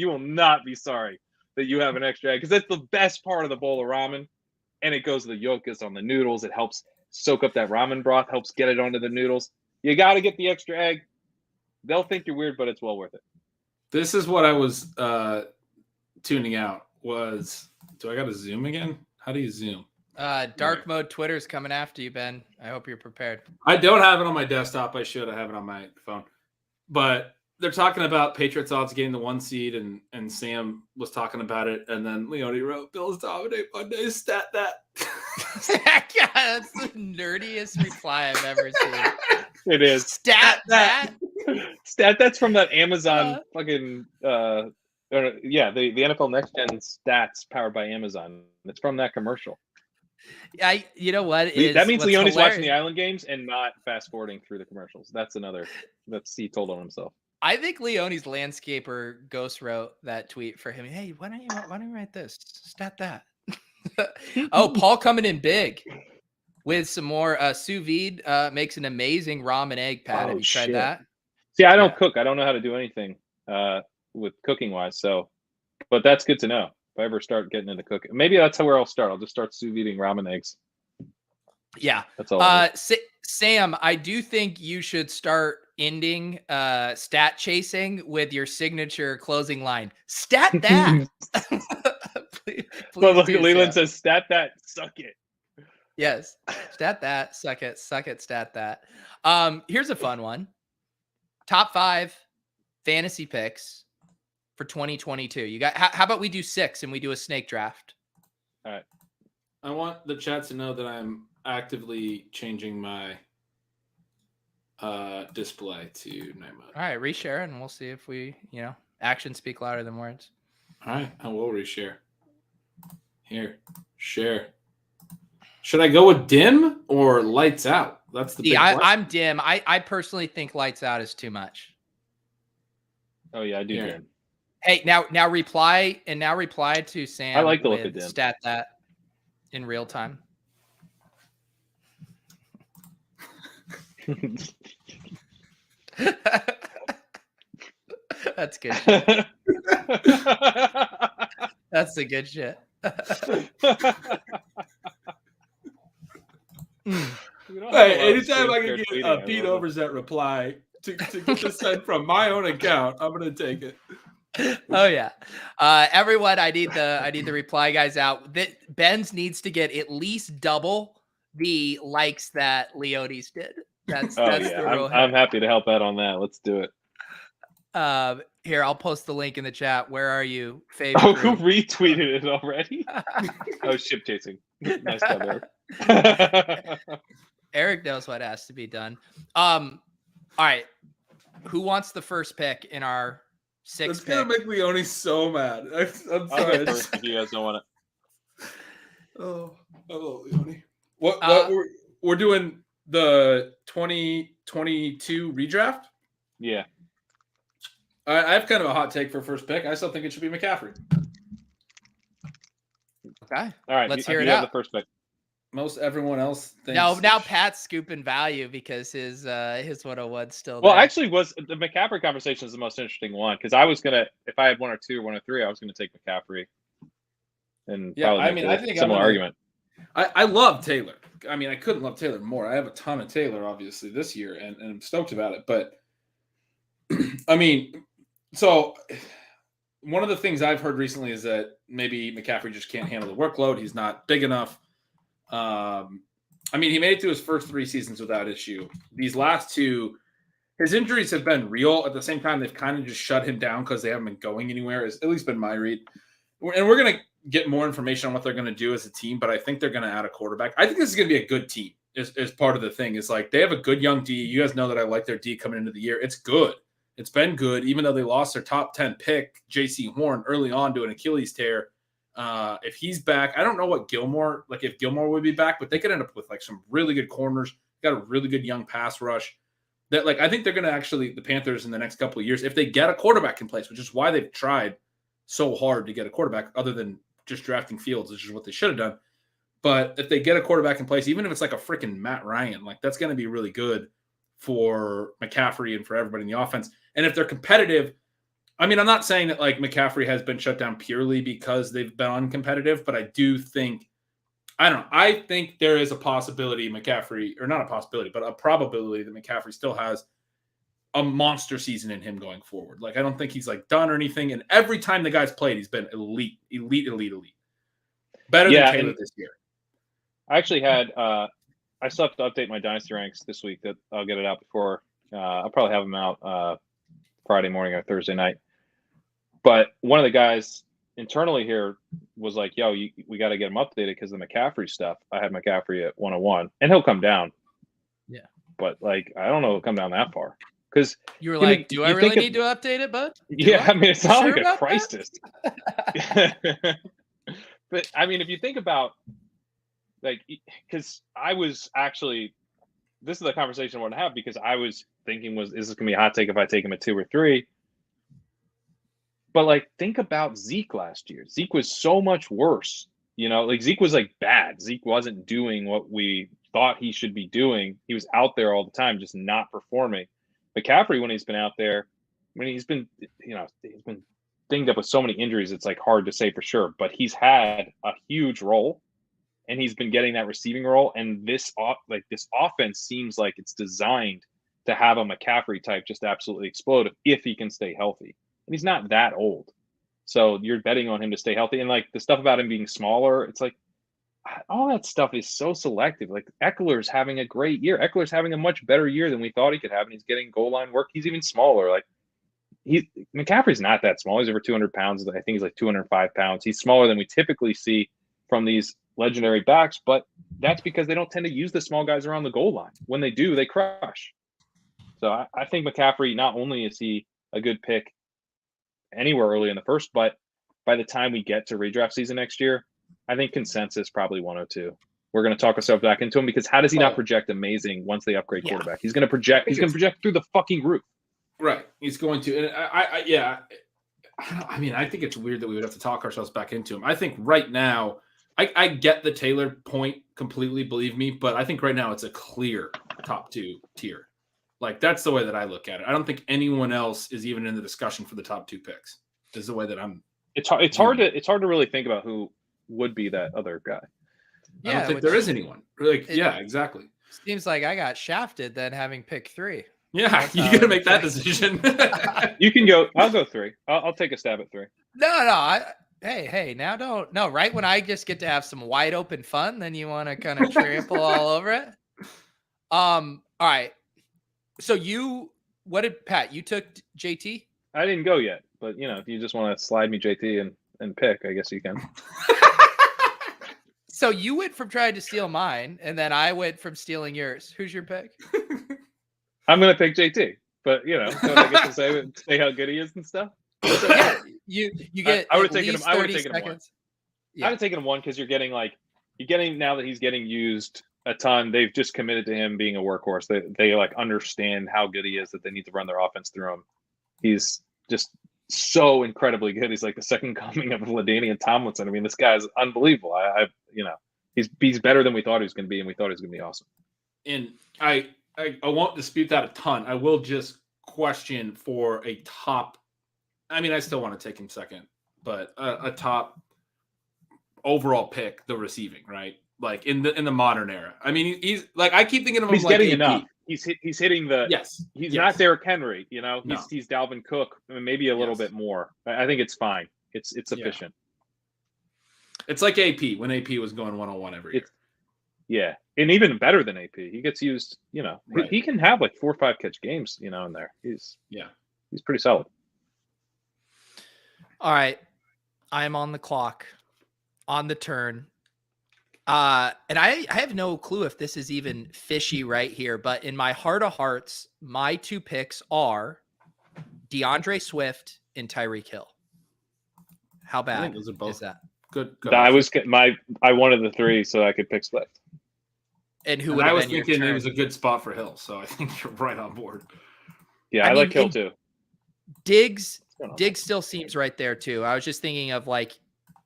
Speaker 3: will not be sorry that you have an extra egg, because that's the best part of the bowl of ramen. And it goes, the yolk is on the noodles. It helps soak up that ramen broth, helps get it onto the noodles. You got to get the extra egg. They'll think you're weird, but it's well worth it.
Speaker 2: This is what I was tuning out. Do I got to zoom again? How do you zoom?
Speaker 1: Dark mode Twitter's coming after you, Ben. I hope you're prepared.
Speaker 2: I don't have it on my desktop. I should. I have it on my phone. But they're talking about Patriots odds getting the 1 seed, and Sam was talking about it, and then Leone wrote, Bills dominate Monday, stat that.
Speaker 1: God, that's the nerdiest reply I've ever seen.
Speaker 3: It is.
Speaker 1: Stat that.
Speaker 3: That's from that Amazon fucking the NFL Next Gen stats powered by Amazon. It's from that commercial.
Speaker 1: You know what
Speaker 3: That means
Speaker 1: what's
Speaker 3: Leone's watching
Speaker 1: hilarious-
Speaker 3: the Island games and not fast forwarding through the commercials. That's he told on himself.
Speaker 1: I think Leone's landscaper ghost wrote that tweet for him. Hey, why don't you write this? Stat that. Oh, Paul coming in big with some more sous vide. Makes an amazing ramen egg pad. Have you tried that?
Speaker 3: See, I don't cook. I don't know how to do anything with cooking wise. So, but that's good to know. If I ever start getting into cooking, maybe that's where I'll start. I'll just start sous videing ramen eggs.
Speaker 1: Yeah,
Speaker 3: that's all.
Speaker 1: Sam, I do think you should start ending stat chasing with your signature closing line. Stat that. please
Speaker 3: well, look,
Speaker 1: do,
Speaker 3: Leland
Speaker 1: Sam.
Speaker 3: says, "Stat that, suck it."
Speaker 1: Yes, stat that, suck it, stat that. Here's a fun one. Top 5 fantasy picks for 2022. You got? How about we do 6 and we do a snake draft?
Speaker 3: All right.
Speaker 2: I want the chat to know that I'm actively changing my display to night mode.
Speaker 1: All right, reshare and we'll see if we, actions speak louder than words.
Speaker 2: All right, I will reshare. Here, share. Should I go with dim or lights out? That's the big question.
Speaker 1: I'm dim. I personally think lights out is too much.
Speaker 3: Oh yeah, I do dim.
Speaker 1: Hey, now reply to Sam.
Speaker 3: I like the look of dim.
Speaker 1: Stat that in real time. That's good shit. That's the good shit.
Speaker 2: Hey, anytime I can get a Pete Overzet reply to get this sent from my own account, I'm gonna take it.
Speaker 1: Oh yeah, everyone! I need the reply guys out. Benz needs to get at least double the likes that Leone's did. That's the real.
Speaker 3: I'm happy to help out on that. Let's do it.
Speaker 1: Here, I'll post the link in the chat. Where are you?
Speaker 3: Oh, who retweeted it already? Oh, ship chasing. Nice job, Eric.
Speaker 1: Eric knows what has to be done. All right. Who wants the first pick in our 6
Speaker 2: That's
Speaker 1: pick?
Speaker 2: gonna make Leone so mad. I'm
Speaker 3: I'll
Speaker 2: sorry.
Speaker 3: go first if you guys don't want it.
Speaker 2: Oh, hello, Leone. What we're doing the 2022 redraft?
Speaker 3: Yeah.
Speaker 2: I have kind of a hot take for first pick. I still think it should be McCaffrey.
Speaker 1: Okay.
Speaker 3: All right.
Speaker 1: Let's hear it
Speaker 3: out.
Speaker 1: out.
Speaker 3: The first pick.
Speaker 2: Most everyone else thinks.
Speaker 1: Now Pat's scooping value because his 101's still
Speaker 3: Well,
Speaker 1: there.
Speaker 3: actually, was the McCaffrey conversation is the most interesting one because I was gonna, if I had 1 or 2 or 1 or 3, I was gonna take McCaffrey. And
Speaker 2: yeah, I mean, I think
Speaker 3: similar argument.
Speaker 2: I love Taylor. I mean, I couldn't love Taylor more. I have a ton of Taylor, obviously, this year, and I'm stoked about it. But I mean, so one of the things I've heard recently is that maybe McCaffrey just can't handle the workload. He's not big enough. I mean, he made it through his first 3 seasons without issue. These last 2, his injuries have been real. At the same time, they've kind of just shut him down because they haven't been going anywhere. It's at least been my read. And we're going to get more information on what they're going to do as a team, but I think they're going to add a quarterback. I think this is going to be a good team is part of the thing. Is like they have a good young D. You guys know that I like their D coming into the year. It's good. It's been good, even though they lost their top 10 pick, J.C. Horn, early on to an Achilles tear. If he's back, I don't know what if Gilmore would be back, but they could end up with like some really good corners. Got a really good young pass rush. That I think they're going to actually, the Panthers in the next couple of years, if they get a quarterback in place, which is why they've tried so hard to get a quarterback, other than just drafting Fields, which is what they should have done. But if they get a quarterback in place, even if it's like a freaking Matt Ryan, that's going to be really good for McCaffrey and for everybody in the offense. And if they're competitive, I mean, I'm not saying that McCaffrey has been shut down purely because they've been uncompetitive, but I do think, I think there is a possibility McCaffrey, or not a possibility, but a probability that McCaffrey still has a monster season in him going forward. I don't think he's done or anything. And every time the guy's played, he's been elite. Better than Taylor this year.
Speaker 3: I actually had, I still have to update my dynasty ranks this week. That I'll get it out before. I'll probably have them out Friday morning or Thursday night. But one of the guys internally here was like, yo, we got to get him updated because of the McCaffrey stuff. I had McCaffrey at 101, and he'll come down.
Speaker 1: Yeah.
Speaker 3: But I don't know, he'll come down that far Because
Speaker 1: You were like, do I really need to update it, bud?
Speaker 3: I mean, it's not like a
Speaker 1: crisis.
Speaker 3: But I mean, if you think about like, because I was actually, this is the conversation I want to have because I was thinking, is this gonna be a hot take if I take him at 2 or 3? But like, think about Zeke last year. Zeke was so much worse. Like Zeke was like bad. Zeke wasn't doing what we thought he should be doing. He was out there all the time, just not performing. McCaffrey, when he's been out there, when he's been dinged up with so many injuries, it's like hard to say for sure. But he's had a huge role, and he's been getting that receiving role. And this offense seems like it's designed to have a McCaffrey type just absolutely explode if he can stay healthy. And he's not that old. So you're betting on him to stay healthy. And like the stuff about him being smaller, it's like all that stuff is so selective. Like Eckler's having a great year. Eckler's having a much better year than we thought he could have. And he's getting goal line work. He's even smaller. Like McCaffrey's not that small. He's over 200 pounds. I think he's like 205 pounds. He's smaller than we typically see from these legendary backs, but that's because they don't tend to use the small guys around the goal line. When they do, they crush. So I think McCaffrey, not only is he a good pick anywhere early in the first, but by the time we get to redraft season next year, I think consensus probably 102. We're going to talk ourselves back into him because how does he not project amazing once they upgrade quarterback? He's going to project. He's going to project through the fucking roof.
Speaker 2: Right. He's going to. And I mean, I think it's weird that we would have to talk ourselves back into him. I think right now, I get the Taylor point completely, believe me, but I think right now it's a clear top 2 tier. Like that's the way that I look at it. I don't think anyone else is even in the discussion for the top 2 picks. This is the way that I'm.
Speaker 3: It's hard to really think about who would be that other guy.
Speaker 2: I don't think there is anyone. Like, exactly.
Speaker 1: Seems like I got shafted then having pick 3.
Speaker 2: Yeah, you got to make that decision.
Speaker 3: You can go. I'll go 3. I'll take a stab at 3.
Speaker 1: No. Hey, now don't. No, right when I just get to have some wide open fun, then you want to kind of trample all over it. All right. So what did Pat? You took JT?
Speaker 3: I didn't go yet, but if you just want to slide me JT and pick, I guess you can.
Speaker 1: So you went from trying to steal mine, and then I went from stealing yours. Who's your pick?
Speaker 3: I'm gonna pick JT, but don't I get to say how good he is and stuff?
Speaker 1: Yeah, you get.
Speaker 3: I would have taken him. I would have taken him 1.
Speaker 1: Yeah.
Speaker 3: I would have taken him 1 because you're getting now that he's getting used a ton. They've just committed to him being a workhorse. They like understand how good he is, that they need to run their offense through him. He's just so incredibly good. He's like the second coming of LaDainian Tomlinson. I mean, this guy's unbelievable. He's better than we thought he was going to be, and we thought he was going to be awesome.
Speaker 2: And I won't dispute that a ton. I will just question for a top. I mean, I still want to take him second, but a top overall pick, the receiving, right? Like in the modern era. I mean, he's like, I keep thinking of him.
Speaker 3: He's
Speaker 2: like
Speaker 3: getting
Speaker 2: AP.
Speaker 3: enough. He's hitting the.
Speaker 2: Yes.
Speaker 3: He's not Derrick Henry.
Speaker 2: No.
Speaker 3: He's Dalvin Cook. Maybe a little bit more. I think it's fine. It's sufficient.
Speaker 2: It's like AP when AP was going 1-on-1 every year.
Speaker 3: Yeah, and even better than AP. He gets used.
Speaker 2: Right.
Speaker 3: He can have like 4 or 5 catch games. In there. He's pretty solid.
Speaker 1: All right, I'm on the clock, on the turn. And I have no clue if this is even fishy right here, but in my heart of hearts, my 2 picks are DeAndre Swift and Tyreek Hill. How bad
Speaker 2: those are both
Speaker 1: is that?
Speaker 2: Good.
Speaker 3: I wanted the 3 so I could pick Swift.
Speaker 1: And who
Speaker 2: I was thinking it was a good spot for Hill, so I think you're right on board.
Speaker 3: Yeah, I like Hill too.
Speaker 1: Diggs still seems right there too. I was just thinking of like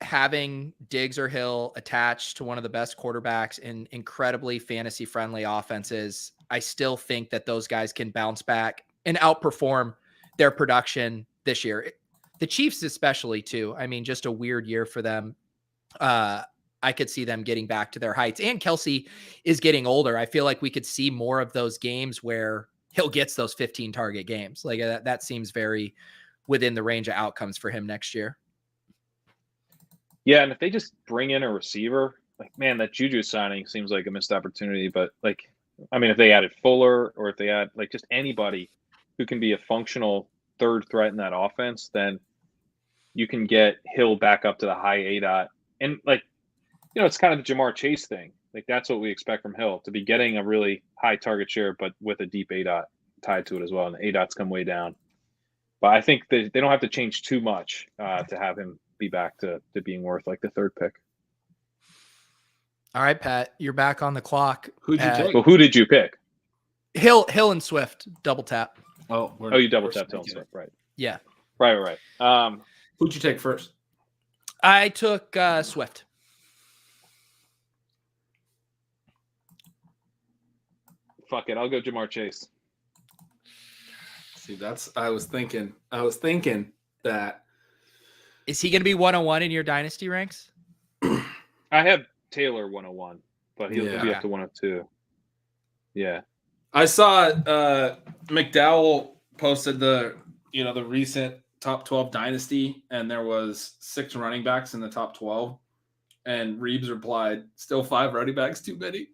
Speaker 1: having Diggs or Hill attached to one of the best quarterbacks in incredibly fantasy friendly offenses. I still think that those guys can bounce back and outperform their production this year. The Chiefs especially too. I mean, just a weird year for them. I could see them getting back to their heights, and Kelsey is getting older. I feel like we could see more of those games where Hill gets those 15 target games. Like that seems very within the range of outcomes for him next year.
Speaker 3: Yeah, and if they just bring in a receiver, like, man, that Juju signing seems like a missed opportunity. But like, I mean, if they added Fuller or if they add like just anybody who can be a functional third threat in that offense, then you can get Hill back up to the high ADOT. And like, it's kind of the Jamar Chase thing. Like that's what we expect from Hill, to be getting a really high target share, but with a deep ADOT. tied to it as well, and the ADOTs come way down. But I think they don't have to change too much to have him be back to being worth like the third pick.
Speaker 1: All right, Pat, you're back on the clock.
Speaker 2: Who'd you take?
Speaker 3: Well, who did you pick?
Speaker 1: Hill and Swift, double tap.
Speaker 2: Oh,
Speaker 3: you double tapped Hill and Swift, right?
Speaker 1: Yeah.
Speaker 3: Right.
Speaker 2: Who'd you take first?
Speaker 1: I took Swift.
Speaker 3: Fuck it, I'll go Jamar Chase.
Speaker 2: See, I was thinking that.
Speaker 1: Is he going to be 101 in your dynasty ranks?
Speaker 3: I have Taylor 101, but he'll be up to 102. Yeah.
Speaker 2: I saw McDowell posted the recent top 12 dynasty, and there was 6 running backs in the top 12. And Reeves replied, "Still 5 running backs too many."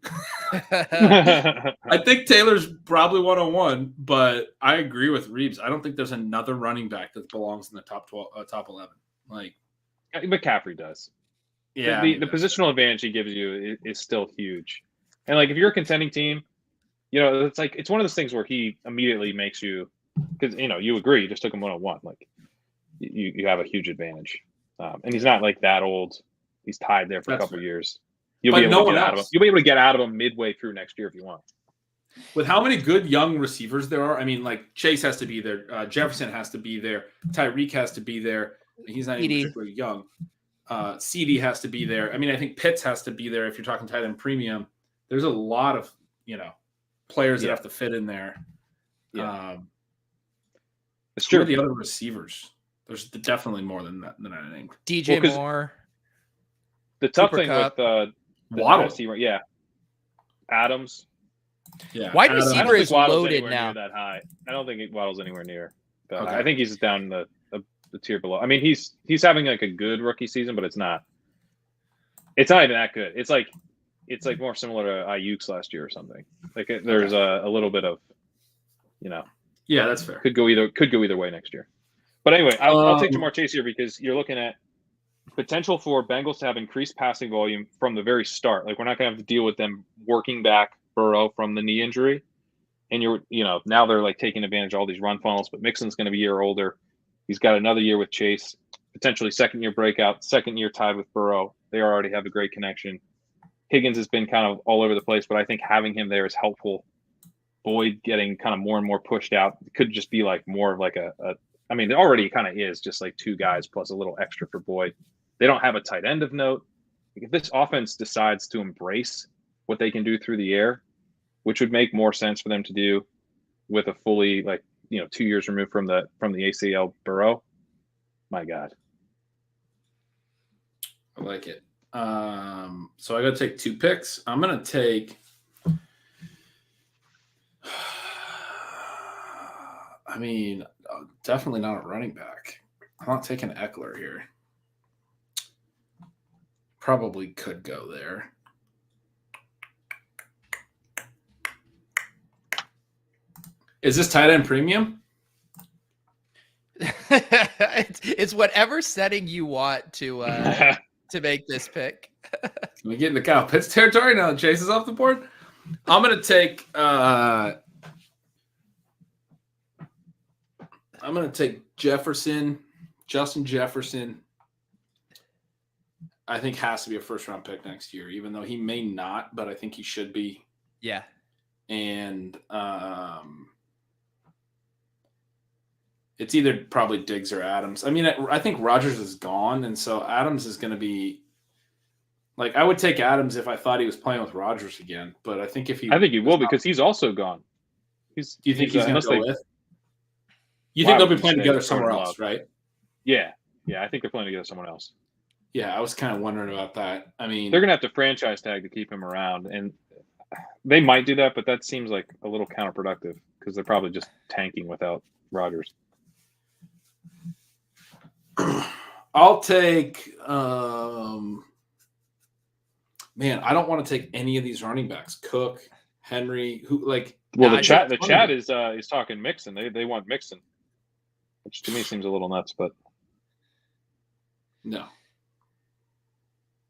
Speaker 2: I think Taylor's probably 101, but I agree with Reeves. I don't think there's another running back that belongs in the top 12, top 11. Like
Speaker 3: McCaffrey does.
Speaker 2: Yeah,
Speaker 3: the positional advantage he gives you is still huge. And like if you're a contending team, it's one of those things where he immediately makes you, because you agree, you just took him 101. Like you have a huge advantage, and he's not like that old. He's tied there for a couple of years. You'll be able to get out of him midway through next year if you want.
Speaker 2: With how many good young receivers there are, I mean, like Chase has to be there, Jefferson has to be there, Tyreek has to be there. He's not even particularly young. CD has to be there. I mean, I think Pitts has to be there if you're talking tight end premium. There's a lot of players that have to fit in there.
Speaker 3: Yeah, it's
Speaker 2: true.
Speaker 3: true.
Speaker 2: The other receivers, there's definitely more than that than I named.
Speaker 1: DJ Moore.
Speaker 3: The tough
Speaker 1: Cooper
Speaker 3: thing
Speaker 1: Kupp.
Speaker 3: with
Speaker 2: Waddle,
Speaker 3: Adams.
Speaker 2: Yeah,
Speaker 1: wide receiver is loaded now.
Speaker 3: That high. I don't think Waddle's anywhere near. But
Speaker 2: Okay.
Speaker 3: I think he's down the tier below. I mean, he's having like a good rookie season, but it's not. It's not even that good. It's like more similar to Ayuk's last year or something. Like there's a little bit of,
Speaker 2: Yeah, that's fair.
Speaker 3: Could go either way next year. But anyway, I'll take Jamar Chase here because you're looking at potential for Bengals to have increased passing volume from the very start. Like we're not going to have to deal with them working back Burrow from the knee injury. And now they're like taking advantage of all these run funnels, but Mixon's going to be a year older. He's got another year with Chase, potentially second year breakout, second year tied with Burrow. They already have a great connection. Higgins has been kind of all over the place, but I think having him there is helpful. Boyd getting kind of more and more pushed out. It could just be like more of like I mean, it already kind of is just like 2 guys plus a little extra for Boyd. They don't have a tight end of note. If this offense decides to embrace what they can do through the air, which would make more sense for them to do with a fully 2 years removed from the ACL Burrow, my God.
Speaker 2: I like it. So I got to take 2 picks. I'm going to take. I mean, definitely not a running back. I'm not taking Eckler here. Probably could go there. Is this tight end premium?
Speaker 1: it's whatever setting you want to make this pick.
Speaker 2: Can we get into Kyle Pitts territory now that Chase is off the board? I'm going to take Jefferson, Justin Jefferson. I think has to be a first-round pick next year, even though he may not, but I think he should be.
Speaker 1: Yeah.
Speaker 2: And it's either probably Diggs or Adams. I mean, I think Rodgers is gone, and so Adams is going to be I would take Adams if I thought he was playing with Rodgers again, but I think
Speaker 3: he will because he's also gone.
Speaker 2: Do you think he's going to go with? You think they'll be playing together somewhere else, right?
Speaker 3: Yeah, I think they're playing together somewhere else.
Speaker 2: Yeah, I was kind of wondering about that. I mean,
Speaker 3: they're going to have to franchise tag to keep him around, and they might do that, but that seems like a little counterproductive because they're probably just tanking without Rodgers.
Speaker 2: I'll take man, I don't want to take any of these running backs. Cook, Henry,
Speaker 3: the chat is talking Mixon. They want Mixon, which to me seems a little nuts, but
Speaker 2: no.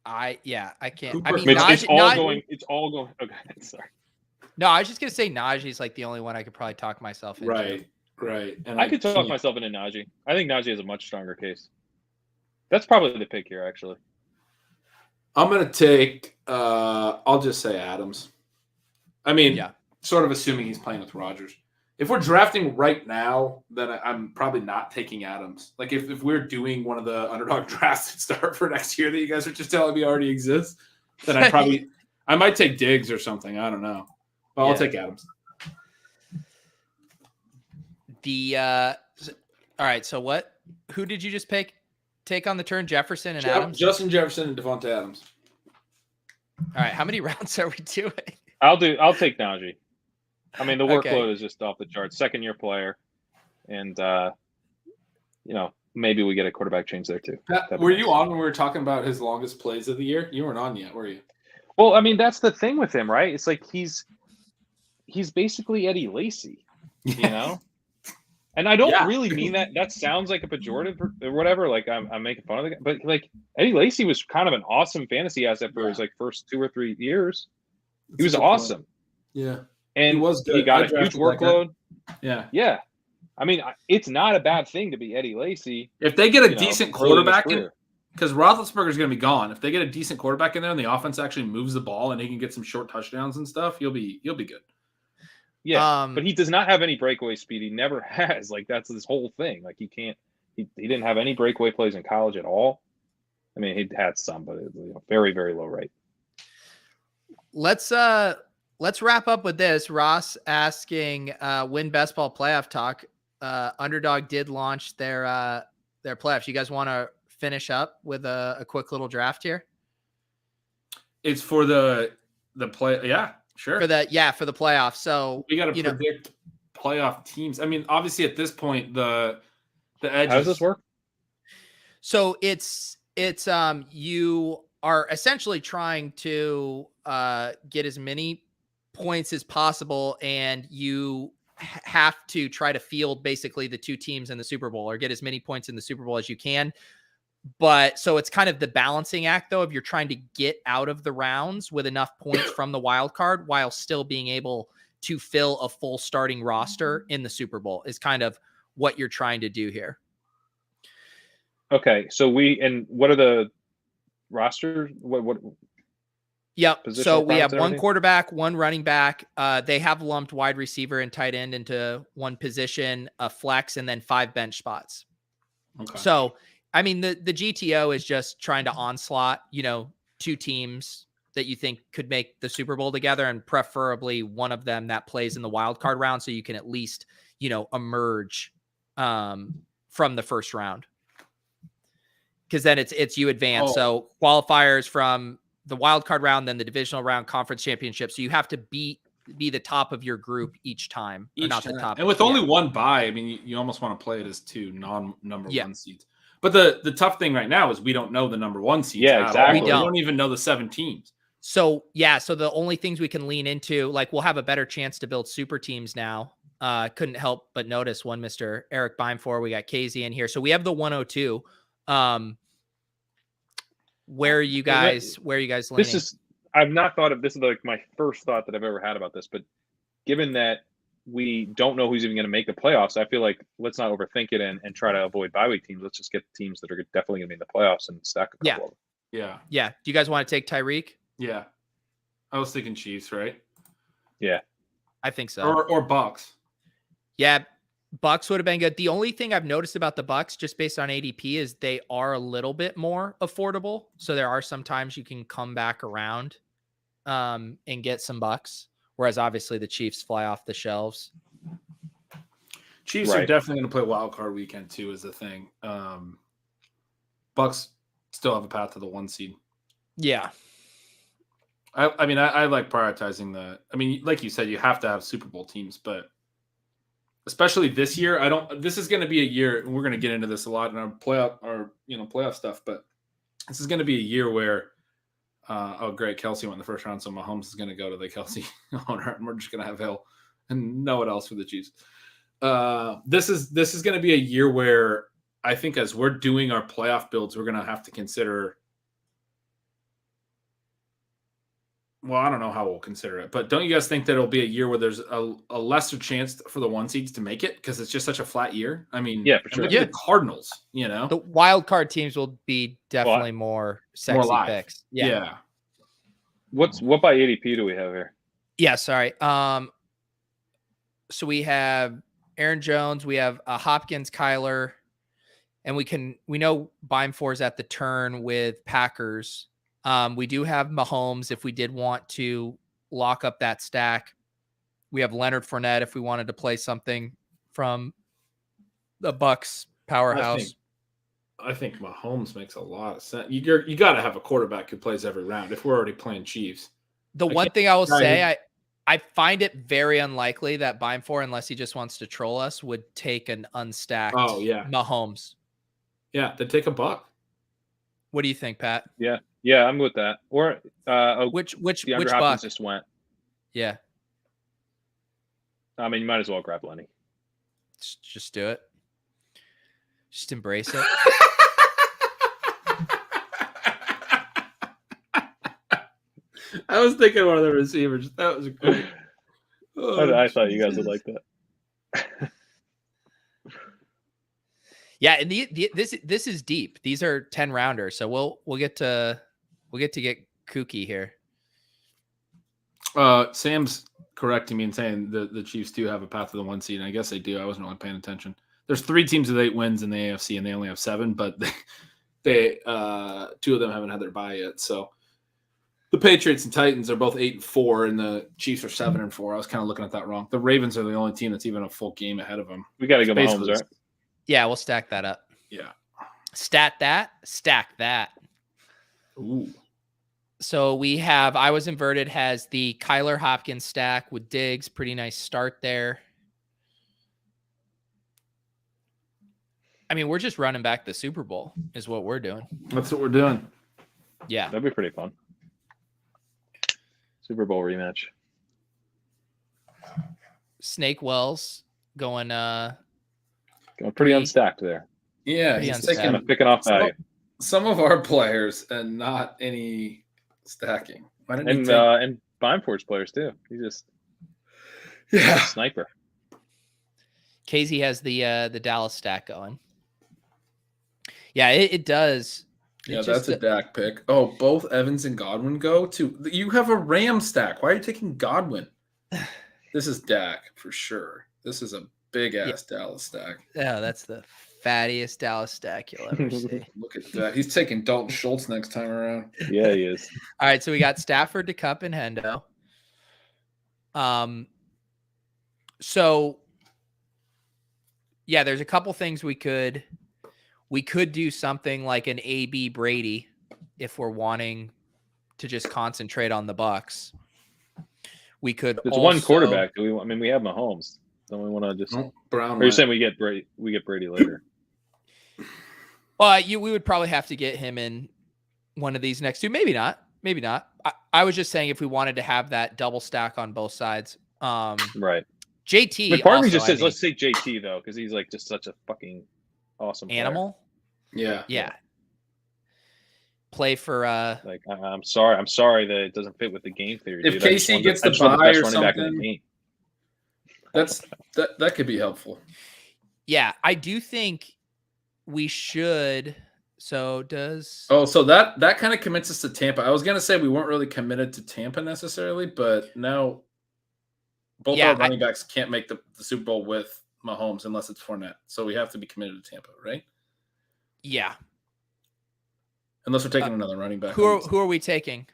Speaker 1: I can't.
Speaker 2: Cooper.
Speaker 1: I mean,
Speaker 3: it's all going. Okay, sorry.
Speaker 1: No, I was just gonna say Najee's like the only one I could probably talk myself into.
Speaker 2: Right. And
Speaker 3: I could talk myself into Najee. I think Najee has a much stronger case. That's probably the pick here, actually.
Speaker 2: I'm going to take, I'll just say Adams. I mean, sort of assuming he's playing with Rodgers. If we're drafting right now, then I'm probably not taking Adams. Like if we're doing one of the underdog drafts to start for next year that you guys are just telling me already exists, then I might take Diggs or something. I don't know. But I'll take Adams.
Speaker 1: All right, so who did you just take on the turn? Jefferson and Adams?
Speaker 2: Justin Jefferson and Devonta Adams.
Speaker 1: All right, how many rounds are we doing?
Speaker 3: I'll take Najee. I mean, the workload is just off the charts. Second-year player, and maybe we get a quarterback change there too.
Speaker 2: Pat, were you on when we were talking about his longest plays of the year? You weren't on yet, were you?
Speaker 3: Well, I mean, that's the thing with him, right? It's like he's basically Eddie Lacy, you know. And I don't really mean that. That sounds like a pejorative or whatever. Like I'm making fun of the guy, but like Eddie Lacy was kind of an awesome fantasy asset for his like first 2 or 3 years. He was awesome.
Speaker 2: Point. Yeah.
Speaker 3: And he got a huge workload.
Speaker 2: Yeah.
Speaker 3: I mean, it's not a bad thing to be Eddie Lacy.
Speaker 2: If they get a decent quarterback in, because Roethlisberger's going to be gone. If they get a decent quarterback in there and the offense actually moves the ball and he can get some short touchdowns and stuff, he'll be good.
Speaker 3: Yeah, but he does not have any breakaway speed. He never has. Like that's his whole thing. Like he didn't have any breakaway plays in college at all. I mean, he had some, but it was very, very low rate.
Speaker 1: Let's wrap up with this. Ross asking, win best ball playoff talk. Underdog did launch their playoffs. You guys want to finish up with a quick little draft here?
Speaker 2: It's for the play. Yeah, sure.
Speaker 1: For the playoffs. So
Speaker 2: we got to predict playoff teams. I mean, obviously at this point, the edge.
Speaker 3: How does this work?
Speaker 1: So it's you are essentially trying to get as many points as possible, and you have to try to field basically the 2 teams in the Super Bowl or get as many points in the Super Bowl as you can. But so it's kind of the balancing act, though, if you're trying to get out of the rounds with enough points from the wild card while still being able to fill a full starting roster in the Super Bowl is kind of what you're trying to do here.
Speaker 3: Okay, so what are the rosters? What?
Speaker 1: Yep. So we have 1 quarterback, 1 running back. They have lumped wide receiver and tight end into 1 position, a flex, and then 5 bench spots. Okay. So, I mean, the GTO is just trying to onslaught, 2 teams that you think could make the Super Bowl together, and preferably one of them that plays in the wild card round, so you can at least, emerge from the first round. Because then it's you advance. So qualifiers from the wild card round, then the divisional round, conference championship. So you have to be the top of your group each time, or not the top.
Speaker 2: And with only 1 bye, I mean, you almost want to play it as 2 non-number 1 seeds. But the tough thing right now is we don't know the number 1 seeds.
Speaker 3: Yeah, exactly.
Speaker 2: We don't even know the 7 teams.
Speaker 1: So the only things we can lean into, like we'll have a better chance to build super teams now. Couldn't help but notice one Mr. Eric Beimfor. We got KZ in here. So we have the 102. Where are you guys leaning?
Speaker 3: I've not thought of this. Is like my first thought that I've ever had about this, but given that we don't know who's even going to make the playoffs, I feel like let's not overthink it and try to avoid bye week teams. Let's just get teams that are definitely going to be in the playoffs and stack a couple of them.
Speaker 1: Yeah. Do you guys want to take Tyreek?
Speaker 2: Yeah. I was thinking Chiefs, right?
Speaker 3: Yeah.
Speaker 1: I think so.
Speaker 2: Or Bucks.
Speaker 1: Yeah. Bucks would have been good. The only thing I've noticed about the Bucks, just based on ADP, is they are a little bit more affordable. So there are some times you can come back around and get some Bucks. Whereas obviously the Chiefs fly off the shelves.
Speaker 2: Chiefs are definitely going to play wild card weekend too, is the thing. Bucks still have a path to the 1 seed.
Speaker 1: Yeah.
Speaker 2: I mean, I like prioritizing like you said, you have to have Super Bowl teams, but especially this year, this is going to be a year, and we're going to get into this a lot in our playoff stuff, but this is going to be a year where, great, Kelsey went in the first round, so Mahomes is going to go to the Kelsey owner, and we're just going to have Hill and no one else for the Chiefs. This is going to be a year where I think as we're doing our playoff builds, we're going to have to consider well, I don't know how we'll consider it, but don't you guys think that it'll be a year where there's a lesser chance for the 1 seeds to make it because it's just such a flat year? I mean,
Speaker 3: Yeah, for sure.
Speaker 2: Look at the Cardinals, you know,
Speaker 1: The wild card teams will be definitely more sexy
Speaker 2: live.
Speaker 1: picks.
Speaker 2: Yeah.
Speaker 3: What by ADP do we have here?
Speaker 1: Yeah, sorry. So we have Aaron Jones, we have Hopkins, Kyler, and we know Beimfour is at the turn with Packers. We do have Mahomes if we did want to lock up that stack. We have Leonard Fournette if we wanted to play something from the Bucks powerhouse.
Speaker 2: I think Mahomes makes a lot of sense. You got to have a quarterback who plays every round. If we're already playing Chiefs,
Speaker 1: The one thing I will say, I find it very unlikely that Beimfour, unless he just wants to troll us, would take an unstacked Mahomes.
Speaker 2: Yeah, they take a buck.
Speaker 1: What do you think, Pat?
Speaker 3: Yeah, I'm with that. Or
Speaker 1: which
Speaker 3: DeAndre
Speaker 1: Hopkins
Speaker 3: buck just went.
Speaker 1: Yeah.
Speaker 3: I mean, you might as well grab Lenny.
Speaker 1: Just do it. Just embrace it.
Speaker 2: I was thinking one of the receivers. That was great.
Speaker 3: I thought you guys would like that.
Speaker 1: Yeah, and this is deep. These are 10 rounders, so we'll get to get kooky here.
Speaker 2: Sam's correcting me and saying the Chiefs do have a path to the 1 seed. And I guess they do. I wasn't really paying attention. There's 3 teams with 8 wins in the AFC, and they only have 7, but they 2 of them haven't had their bye yet. So the Patriots and Titans are both 8-4, and the Chiefs are 7-4. I was kind of looking at that wrong. The Ravens are the only team that's even a full game ahead of them.
Speaker 3: We got to go Mahomes, right?
Speaker 1: Yeah, we'll stack that up.
Speaker 2: Yeah.
Speaker 1: Stack that.
Speaker 2: Ooh.
Speaker 1: So we have I Was Inverted has the Kyler Hopkins stack with Diggs. Pretty nice start there. I mean, we're just running back the Super Bowl is what we're doing.
Speaker 2: That's what we're doing.
Speaker 1: Yeah.
Speaker 3: That'd be pretty fun. Super Bowl rematch.
Speaker 1: Snake Wells going
Speaker 3: pretty unstacked there.
Speaker 2: Yeah, he's
Speaker 3: picking off value.
Speaker 2: Some of our players and not any stacking.
Speaker 3: And Beimfour's players too. He just a sniper.
Speaker 1: Casey has the Dallas stack going. Yeah, it does.
Speaker 2: Yeah, that's a Dak pick. Oh, both Evans and Godwin go to. You have a Ram stack. Why are you taking Godwin? This is Dak for sure. This is a big ass Dallas stack.
Speaker 1: Yeah, that's the fattiest Dallas stack you'll ever see.
Speaker 2: Look at that. He's taking Dalton Schultz next time around.
Speaker 3: Yeah, he is.
Speaker 1: All right, so we got Stafford to Cup and Hendo. So yeah, there's a couple things we could do something like an AB Brady if we're wanting to just concentrate on the Bucks. We could.
Speaker 3: There's one quarterback. We have Mahomes. Don't we want to just?
Speaker 2: Brown.
Speaker 3: Or you're saying we get Brady later?
Speaker 1: Well, we would probably have to get him in one of these next 2. Maybe not. I was just saying if we wanted to have that double stack on both sides.
Speaker 3: Right.
Speaker 1: JT.
Speaker 3: But part of me just says let's say JT though, because he's like just such a fucking awesome
Speaker 1: animal.
Speaker 3: Player.
Speaker 1: Yeah. Play for
Speaker 3: like I'm sorry that it doesn't fit with the game theory.
Speaker 2: If Casey gets the bye or something, that could be helpful.
Speaker 1: Yeah, I do think we should. So
Speaker 2: that kind of commits us to Tampa. I was gonna say we weren't really committed to Tampa necessarily, but now both our running backs can't make the Super Bowl with Mahomes unless it's Fournette. So we have to be committed to Tampa, right?
Speaker 1: Yeah.
Speaker 2: Unless we're taking another running back.
Speaker 1: Who are we taking?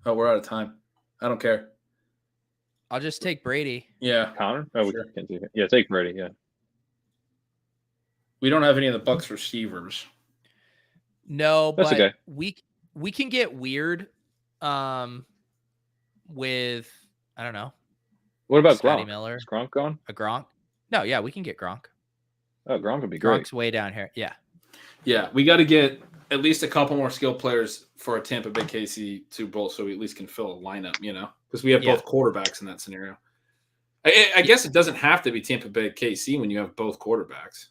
Speaker 2: Oh, we're out of time. I don't care.
Speaker 1: I'll just take Brady.
Speaker 2: Yeah.
Speaker 3: Connor? Oh, sure. We can't do it. Yeah, take Brady, yeah.
Speaker 2: We don't have any of the Bucks receivers.
Speaker 1: No,
Speaker 3: that's
Speaker 1: but
Speaker 3: okay.
Speaker 1: We can get weird with I don't know.
Speaker 3: What about
Speaker 1: Scotty
Speaker 3: Gronk?
Speaker 1: Miller?
Speaker 3: Is Gronk gone?
Speaker 1: A Gronk? No, yeah, we can get Gronk.
Speaker 3: Oh, Gronk would be great.
Speaker 1: Gronk's way down here. Yeah.
Speaker 2: Yeah, we got to get at least a couple more skilled players for a Tampa Bay KC Super Bowl so we at least can fill a lineup, because we have both quarterbacks in that scenario. I guess it doesn't have to be Tampa Bay KC when you have both quarterbacks.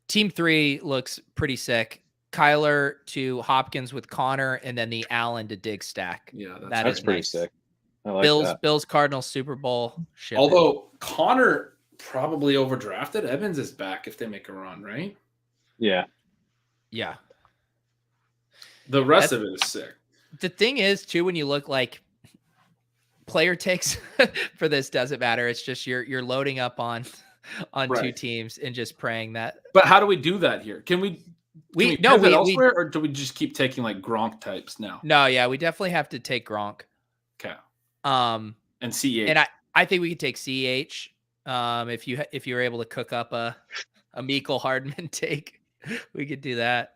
Speaker 1: Team 3 looks pretty sick. Kyler to Hopkins with Connor, and then the Allen to Dig stack.
Speaker 2: Yeah,
Speaker 3: That's pretty
Speaker 1: nice.
Speaker 3: sick. I like that.
Speaker 1: Bills, Cardinals, Super Bowl.
Speaker 2: Although Connor probably overdrafted, Evans is back if they make a run, right?
Speaker 3: Yeah.
Speaker 1: Yeah.
Speaker 2: The rest of it is sick.
Speaker 1: The thing is, too, when you look like player takes for this doesn't matter. It's just you're loading up on two teams and just praying that.
Speaker 2: But how do we do that here? Can we pivot elsewhere, or do we just keep taking like Gronk types now?
Speaker 1: No, yeah, we definitely have to take Gronk.
Speaker 2: Okay.
Speaker 1: And
Speaker 2: CH.
Speaker 1: And I think we could take CH. If you were able to cook up a Mecole Hardman take, we could do that.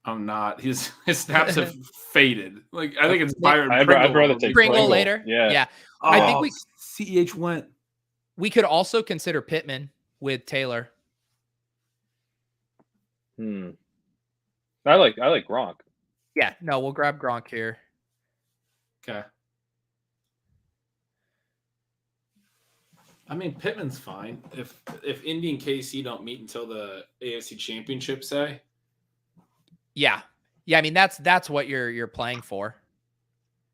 Speaker 2: I'm not. His snaps have faded. Like I think it's Byron.
Speaker 3: I'd rather take
Speaker 1: Pringle later. Yeah.
Speaker 2: Oh,
Speaker 1: I think
Speaker 2: CH went.
Speaker 1: We could also consider Pittman with Taylor.
Speaker 3: I like Gronk.
Speaker 1: Yeah, no, we'll grab Gronk here.
Speaker 2: Okay. I mean, Pittman's fine. If Indy and KC don't meet until the AFC Championship, say.
Speaker 1: Yeah. I mean, that's what you're playing for.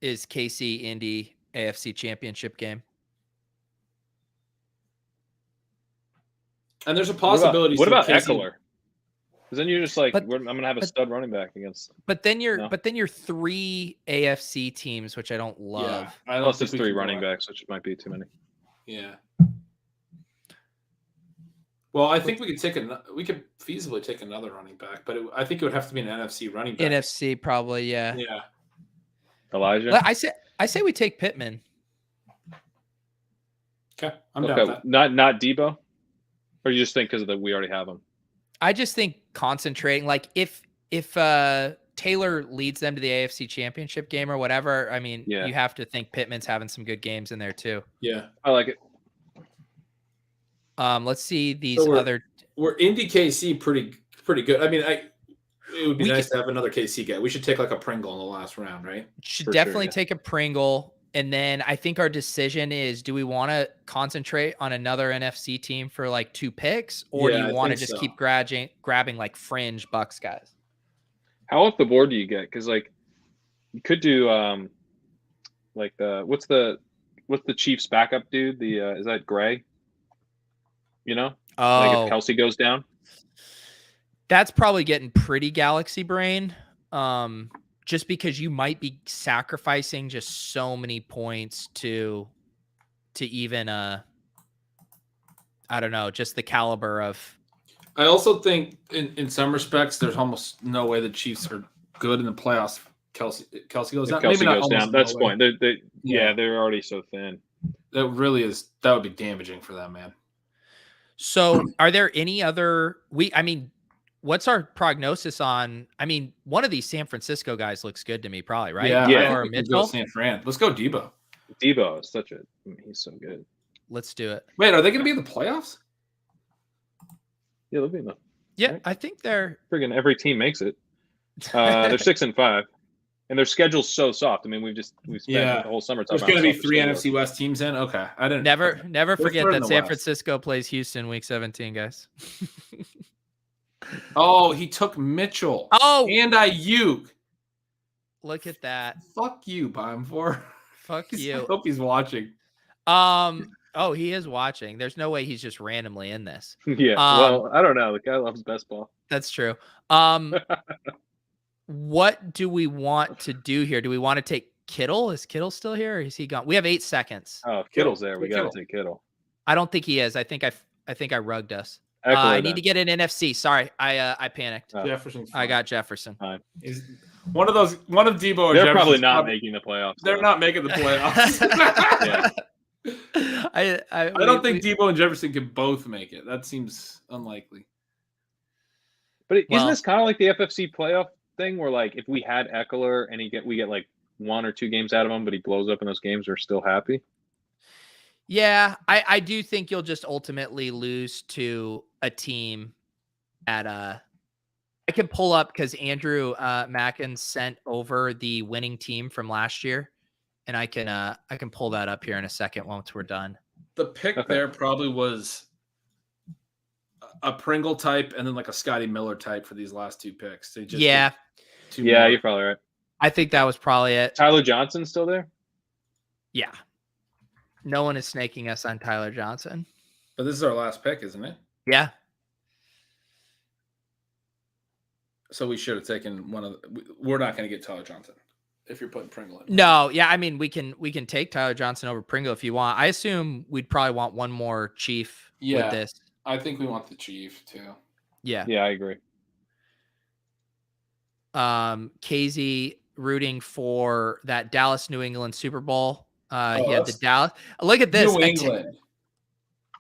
Speaker 1: Is KC Indy AFC Championship game.
Speaker 2: And there's a possibility.
Speaker 3: What about Eckler? Because then you're just like, I'm going to have a stud running back against.
Speaker 1: But then you're 3 AFC teams, which I don't love.
Speaker 2: Yeah, I
Speaker 3: Plus it's 3 running backs, which might be too many.
Speaker 2: Yeah. Well, I think we could feasibly take another running back, but I think it would have to be an NFC running back.
Speaker 1: NFC probably, yeah.
Speaker 2: Yeah.
Speaker 3: Elijah.
Speaker 1: I say we take Pittman.
Speaker 2: Okay, I'm down with that.
Speaker 3: Not Debo, or you just think because we already have him?
Speaker 1: I just think concentrating, like if Taylor leads them to the AFC Championship game or whatever, I mean, you have to think Pittman's having some good games in there too.
Speaker 2: Yeah,
Speaker 3: I like it.
Speaker 1: Let's see these other.
Speaker 2: We're Indy KC pretty good. I mean, it would be nice to have another KC guy. We should take like a Pringle in the last round, right?
Speaker 1: Should definitely take a Pringle. And then I think our decision is, do we want to concentrate on another NFC team for like 2 picks, or do you want to just keep grabbing like fringe Bucks guys?
Speaker 3: How off the board do you get? Because like you could do like what's the Chiefs backup dude? Is that Gray? You know?
Speaker 1: Oh,
Speaker 3: like if Kelsey goes down.
Speaker 1: That's probably getting pretty galaxy brain. Just because you might be sacrificing just so many points to even I don't know, just the caliber of.
Speaker 2: I also think in some respects there's almost no way the Chiefs are good in the playoffs. Kelsey goes down.
Speaker 3: Kelsey goes down. That's the point. They're already so thin.
Speaker 2: That really is. That would be damaging for them, man.
Speaker 1: So, are there any other? What's our prognosis on? I mean, one of these San Francisco guys looks good to me, probably, right?
Speaker 2: Yeah.
Speaker 1: Or Mitchell.
Speaker 2: San Fran. Let's go Debo.
Speaker 3: Debo is he's so good.
Speaker 1: Let's do it.
Speaker 2: Wait, are they going to be in the playoffs?
Speaker 3: Yeah, they'll be in the.
Speaker 1: Yeah, right? I think they're.
Speaker 3: Friggin' every team makes it. They're 6-5, and their schedule's so soft. I mean, we've spent the whole summer talking.
Speaker 2: There's going to be 3 NFC West teams in. Okay, I didn't.
Speaker 1: Never forget that San Francisco plays Houston week 17, guys.
Speaker 2: Oh, he took Mitchell.
Speaker 1: Oh,
Speaker 2: and Ayuk.
Speaker 1: Look at that.
Speaker 2: Fuck you, Bime4.
Speaker 1: Fuck you.
Speaker 2: I hope he's watching.
Speaker 1: Oh, he is watching. There's no way he's just randomly in this.
Speaker 3: Yeah. Well, I don't know. The guy loves best ball.
Speaker 1: That's true. What do we want to do here? Do we want to take Kittle? Is Kittle still here, or is he gone? We have 8 seconds.
Speaker 3: Oh, if Kittle's there, we got to take Kittle.
Speaker 1: I don't think he is. I think I rugged us. I need to get an NFC. Sorry, I panicked.
Speaker 2: Jefferson.
Speaker 1: I got Jefferson.
Speaker 2: Is one of Debo or
Speaker 3: they're
Speaker 2: Jefferson's
Speaker 3: probably not making the playoffs.
Speaker 2: They're not making the playoffs. I don't think Debo and Jefferson can both make it. That seems unlikely.
Speaker 3: But isn't this kind of like the FFC playoff thing, where like if we had Eckler and we get like 1 or 2 games out of him, but he blows up in those games, we're still happy?
Speaker 1: Yeah, I do think you'll just ultimately lose to a team at I can pull up because Andrew Mackin sent over the winning team from last year, and I can pull that up here in a second once we're done.
Speaker 2: The pick there probably was a Pringle type and then like a Scotty Miller type for these last 2 picks. They just
Speaker 1: Yeah.
Speaker 2: Too
Speaker 3: Yeah,
Speaker 2: more.
Speaker 3: you're probably right.
Speaker 1: I think that was probably it.
Speaker 3: Tyler Johnson's still there?
Speaker 1: Yeah. No one is snaking us on Tyler Johnson.
Speaker 2: But this is our last pick, isn't it?
Speaker 1: Yeah.
Speaker 2: So we should have taken one of we're not going to get Tyler Johnson if you're putting Pringle in.
Speaker 1: No, yeah, I mean we can take Tyler Johnson over Pringle if you want. I assume we'd probably want one more Chief with this.
Speaker 2: I think we want the Chief too.
Speaker 1: Yeah.
Speaker 3: Yeah, I agree.
Speaker 1: KZ rooting for that Dallas New England Super Bowl. He had the
Speaker 2: that's-
Speaker 1: Dallas. Look at this.
Speaker 2: New England.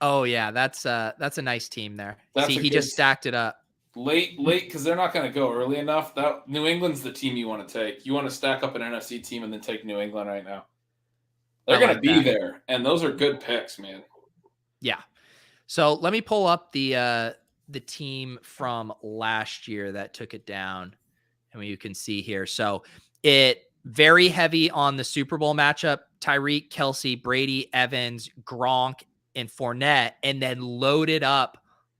Speaker 1: Oh yeah, that's a nice team there.
Speaker 2: That's
Speaker 1: See,
Speaker 2: a
Speaker 1: he
Speaker 2: good
Speaker 1: just stacked it up.
Speaker 2: Late, because they're not going to go early enough. That New England's the team you want to take. You want to stack up an NFC team and then take New England right now. They're going to be there, and those are good picks, man.
Speaker 1: Yeah. So let me pull up the team from last year that took it down, and you can see here. So it very heavy on the Super Bowl matchup: Tyreek, Kelsey, Brady, Evans, Gronk, and Fournette, and then loaded up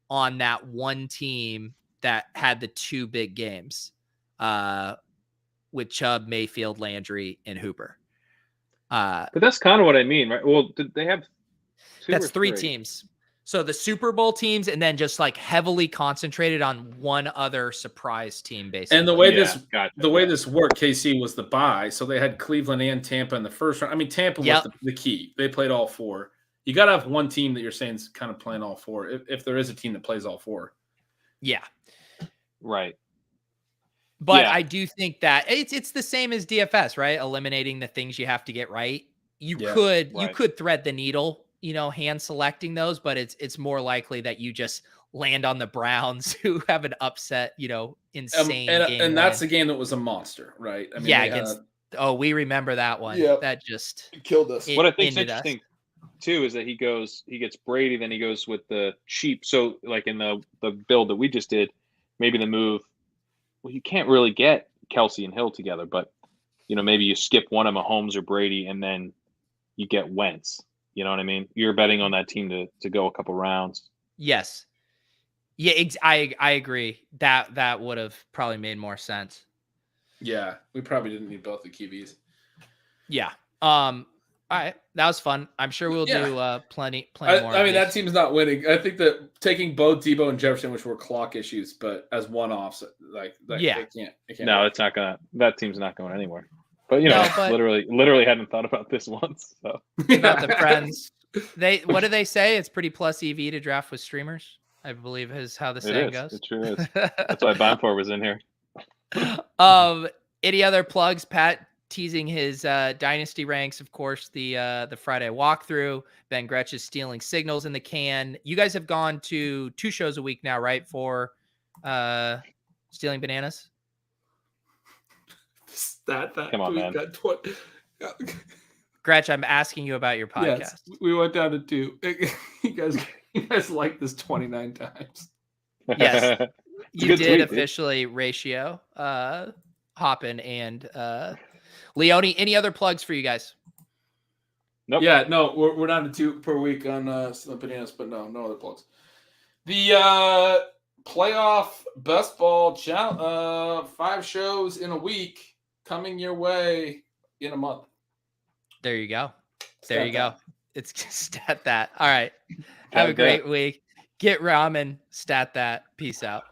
Speaker 1: on that one team that had the 2 big games with Chubb, Mayfield, Landry, and Hooper.
Speaker 3: But that's kind of what I mean, right? Well, did they have 2
Speaker 1: That's
Speaker 3: or
Speaker 1: 3
Speaker 3: 3
Speaker 1: teams. So the Super Bowl teams, and then just like heavily concentrated on one other surprise team, basically.
Speaker 2: And the way this worked, KC was the bye, so they had Cleveland and Tampa in the first round. I mean, Tampa was the key. They played all 4. You got to have one team that you're saying is kind of playing all 4, if there is a team that plays all 4.
Speaker 1: Yeah.
Speaker 3: Right.
Speaker 1: But I do think that it's the same as DFS, right? Eliminating the things you have to get right. You could thread the needle, hand selecting those, but it's more likely that you just land on the Browns who have an upset, insane game.
Speaker 2: And that's a game that was a monster, right? I mean,
Speaker 1: we remember that one.
Speaker 2: Yeah.
Speaker 1: That just
Speaker 2: killed us.
Speaker 3: What I think is interesting too is that he gets Brady, then he goes with the cheap. So like in the build that we just did, maybe the move, well, you can't really get Kelsey and Hill together, but maybe you skip one of Mahomes or Brady and then you get Wentz. You know what I mean? You're betting on that team to go a couple rounds.
Speaker 1: Yes. Yeah, I agree. That would have probably made more sense.
Speaker 2: Yeah, we probably didn't need both the QBs.
Speaker 1: Yeah. All right, that was fun. I'm sure we'll do plenty more.
Speaker 2: I mean, that team's not winning. I think that taking both Debo and Jefferson, which were clock issues, but as one-offs, they can't.
Speaker 3: No, it's not gonna. That team's not going anywhere. But literally hadn't thought about this once. So
Speaker 1: about the friends, what do they say? It's pretty plus EV to draft with streamers, I believe is how the saying goes.
Speaker 3: It sure is. That's why Bonfor was in here.
Speaker 1: Any other plugs, Pat? Teasing his dynasty ranks, of course, the Friday walkthrough. Ben Gretsch is stealing signals in the can. You guys have gone to 2 shows a week now, right? For stealing bananas.
Speaker 2: Come
Speaker 3: on, man.
Speaker 1: Gretsch, I'm asking you about your podcast.
Speaker 2: Yes, we went down to 2. You guys liked this 29 times.
Speaker 1: Yes, you did officially ratio Hoppin and Leone. Any other plugs for you guys?
Speaker 3: Nope.
Speaker 2: Yeah, no, we're down to 2 per week on Stealing Bananas, but no other plugs. The playoff best ball challenge, 5 shows in a week coming your way in a month.
Speaker 1: There you go. There you go. It's stat that. All right. Have a great week. Get ramen. Stat that. Peace out.